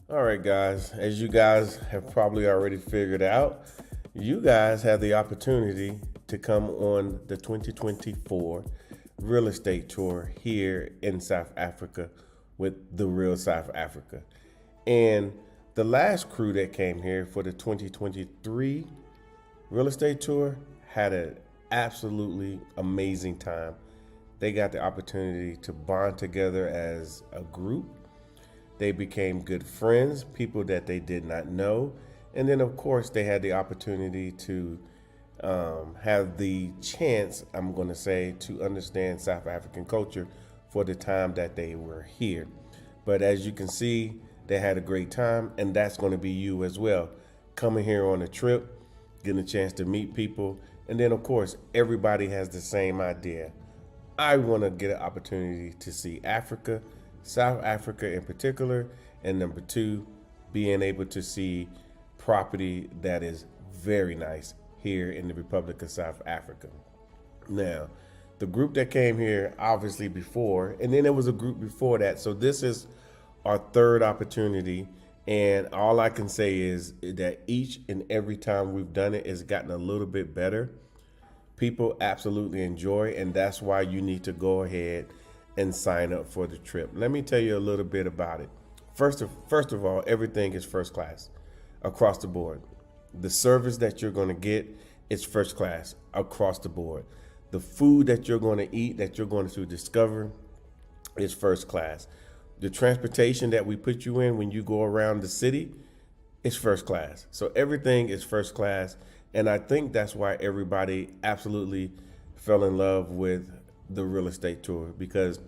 All right, guys, as you guys have probably already figured out, you guys have the opportunity to come on the 2024 real estate tour here in South Africa with the Real South Africa. And the last crew that came here for the 2023 real estate tour had an absolutely amazing time. They got the opportunity to bond together as a group. They became good friends, people that they did not know. And then, of course, they had the opportunity to have the chance, I'm going to say, to understand South African culture for the time that they were here. But as you can see, they had a great time, and that's going to be you as well. Coming here on a trip, getting a chance to meet people. And then, of course, everybody has the same idea. I want to get an opportunity to see Africa, South Africa in particular, and number two, being able to see property that is very nice here in the Republic of South Africa. Now, the group that came here obviously before, and then there was a group before that, so this is our third opportunity, and all I can say is that each and every time we've done it, it's gotten a little bit better. People absolutely enjoy, and that's why you need to go ahead and sign up for the trip. Let me tell you a little bit about it. First of all, everything is first class across the board. The service that you're going to get is first class across the board. The food that you're going to eat, that you're going to discover, is first class. The transportation that we put you in when you go around the city is first class. So everything is first class. And I think that's why everybody absolutely fell in love with the real estate tour, because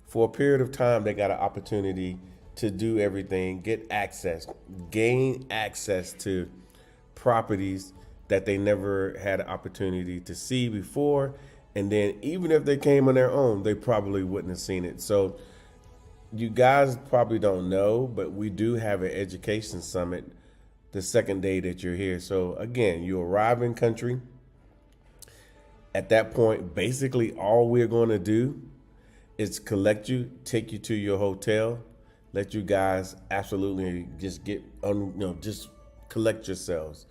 for a period of time, they got an opportunity to do everything, gain access to properties that they never had an opportunity to see before. And then even if they came on their own, they probably wouldn't have seen it. So you guys probably don't know, but we do have an education summit the second day that you're here. So again, you arrive in country. At that point, basically all we're going to do is collect you, take you to your hotel, let you guys absolutely just just collect yourselves.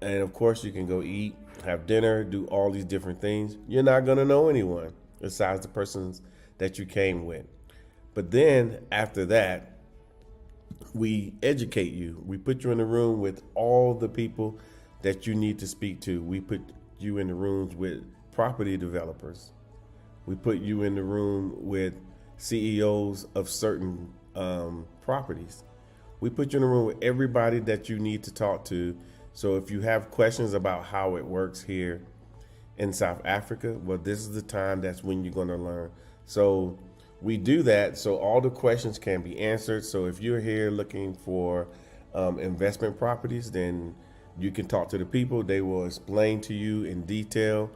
And of course, you can go eat, have dinner, do all these different things. You're not going to know anyone besides the persons that you came with. But then after that, we educate you. We put you in a room with all the people that you need to speak to. We put you in the rooms with property developers, We put you in the room with CEOs of certain properties. We put you in the room with everybody that you need to talk to. So if you have questions about how it works here in South Africa, well, this is the time. That's when you're going to learn. So we do that so all the questions can be answered. So if you're here looking for investment properties, then you can talk to the people. They will explain to you in detail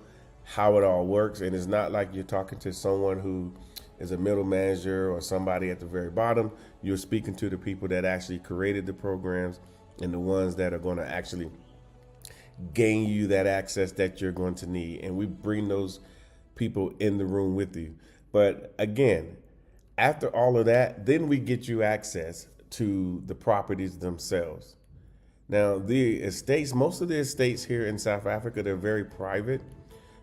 how it all works. And it's not like you're talking to someone who is a middle manager or somebody at the very bottom. You're speaking to the people that actually created the programs and the ones that are going to actually gain you that access that you're going to need. And we bring those people in the room with you. But again, after all of that, then we get you access to the properties themselves. Now, the estates, most of the estates here in South Africa, they're very private,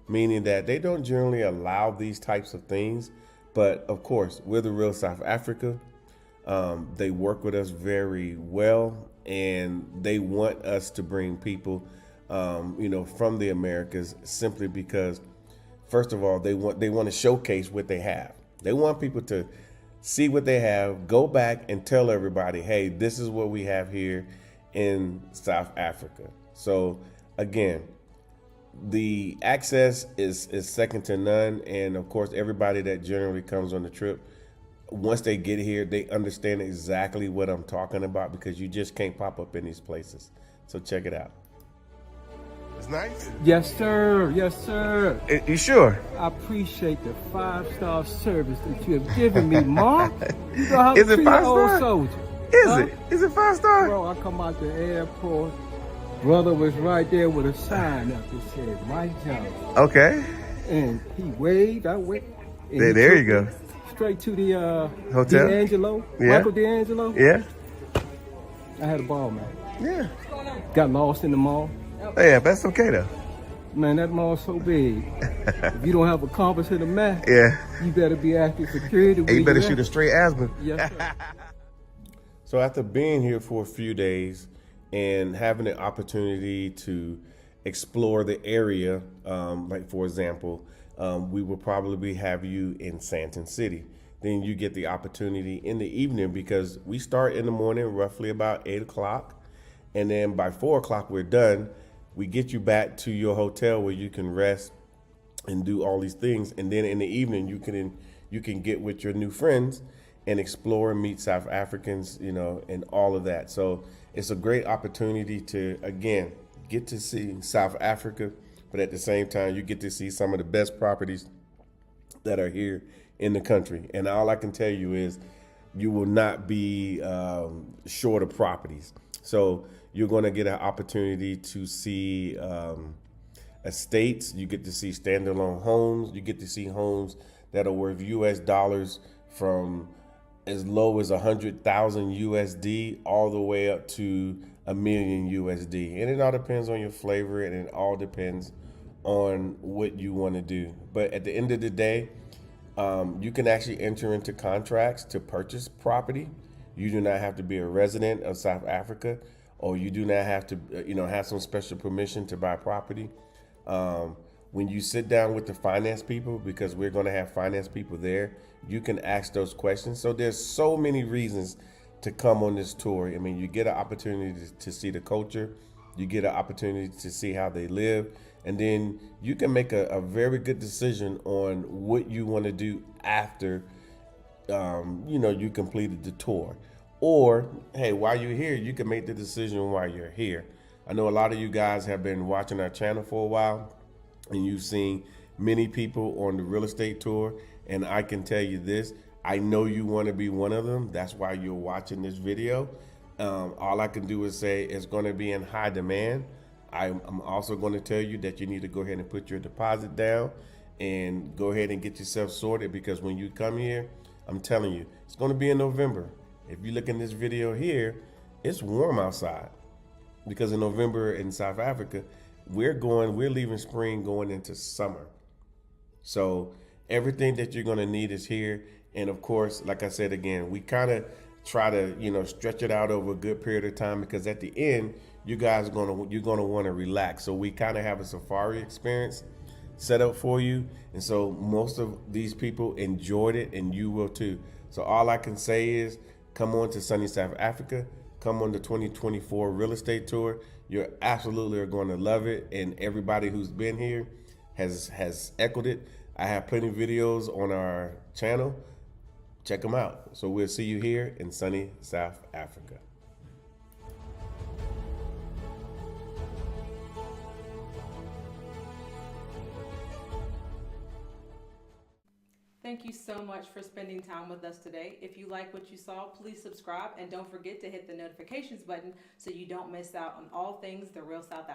meaning that they don't generally allow these types of things. But of course, we're the real South Africa. They work with us very well, and they want us to bring people, from the Americas, simply because, first of all, they want to showcase what they have. They want people to see what they have, go back and tell everybody, hey, this is what we have here in South Africa. So again, the access is second to none. And of course, everybody that generally comes on the trip, once they get here, they understand exactly what I'm talking about, because you just can't pop up in these places. So check it out. It's nice? Yes, sir. Yes, sir. You sure? I appreciate the 5-star service that you have given me, Mark. You know how Is to it treat an 5-star? old soldier. Is it? Is it 5-star? Bro, I come out the airport. Brother was right there with a sign up that said, "My job." Okay. And he waved, I waved. And he There you took go. me straight to the Hotel? D'Angelo. Yeah. Michael D'Angelo. Yeah. I had a ball, man. Yeah. Got lost in the mall. Yeah, that's okay though. Man, that mall's so big. If you don't have a compass and a map, Yeah. you better be active security. Hey, you better at. shoot a straight asthma. Yes, sir. So after being here for a few days and having the opportunity to explore the area, like for example, we will probably have you in Sandton City. Then you get the opportunity in the evening, because we start in the morning roughly about 8 o'clock. And then by 4 o'clock, we're done. We get you back to your hotel where you can rest and do all these things. And then in the evening, you can get with your new friends and explore and meet South Africans, and all of that. So it's a great opportunity to, again, get to see South Africa, but at the same time, you get to see some of the best properties that are here in the country. And all I can tell you is you will not be short of properties. So you're going to get an opportunity to see estates. You get to see standalone homes. You get to see homes that are worth US dollars from as low as 100,000 USD all the way up to $1 million USD. And it all depends on your flavor, and it all depends on what you want to do. But at the end of the day, you can actually enter into contracts to purchase property. You do not have to be a resident of South Africa, or you do not have to, have some special permission to buy property. When you sit down with the finance people, because we're going to have finance people there, you can ask those questions. So there's so many reasons to come on this tour. I mean, you get an opportunity to see the culture, you get an opportunity to see how they live, and then you can make a very good decision on what you want to do after, you completed the tour. Or, hey, while you're here, you can make the decision while you're here. I know a lot of you guys have been watching our channel for a while, and you've seen many people on the real estate tour. And I can tell you this, I know you want to be one of them. That's why you're watching this video. All I can do is say it's going to be in high demand. I'm also going to tell you that you need to go ahead and put your deposit down and go ahead and get yourself sorted, because when you come here, I'm telling you, it's going to be in November. If you look in this video here, it's warm outside, because in November in South Africa, we're leaving spring going into summer. So everything that you're going to need is here. And of course, like I said, again, we kind of try to, stretch it out over a good period of time, because at the end, you guys you're going to want to relax. So we kind of have a safari experience. set up for you. And so most of these people enjoyed it, and you will too. So all I can say is come on to sunny South Africa, come on the 2024 real estate tour. You absolutely are going to love it. And everybody who's been here has echoed it. I have plenty of videos on our channel. Check them out. So we'll see you here in sunny South Africa. Thank you so much for spending time with us today. If you like what you saw, please subscribe and don't forget to hit the notifications button so you don't miss out on all things The Real South Africa.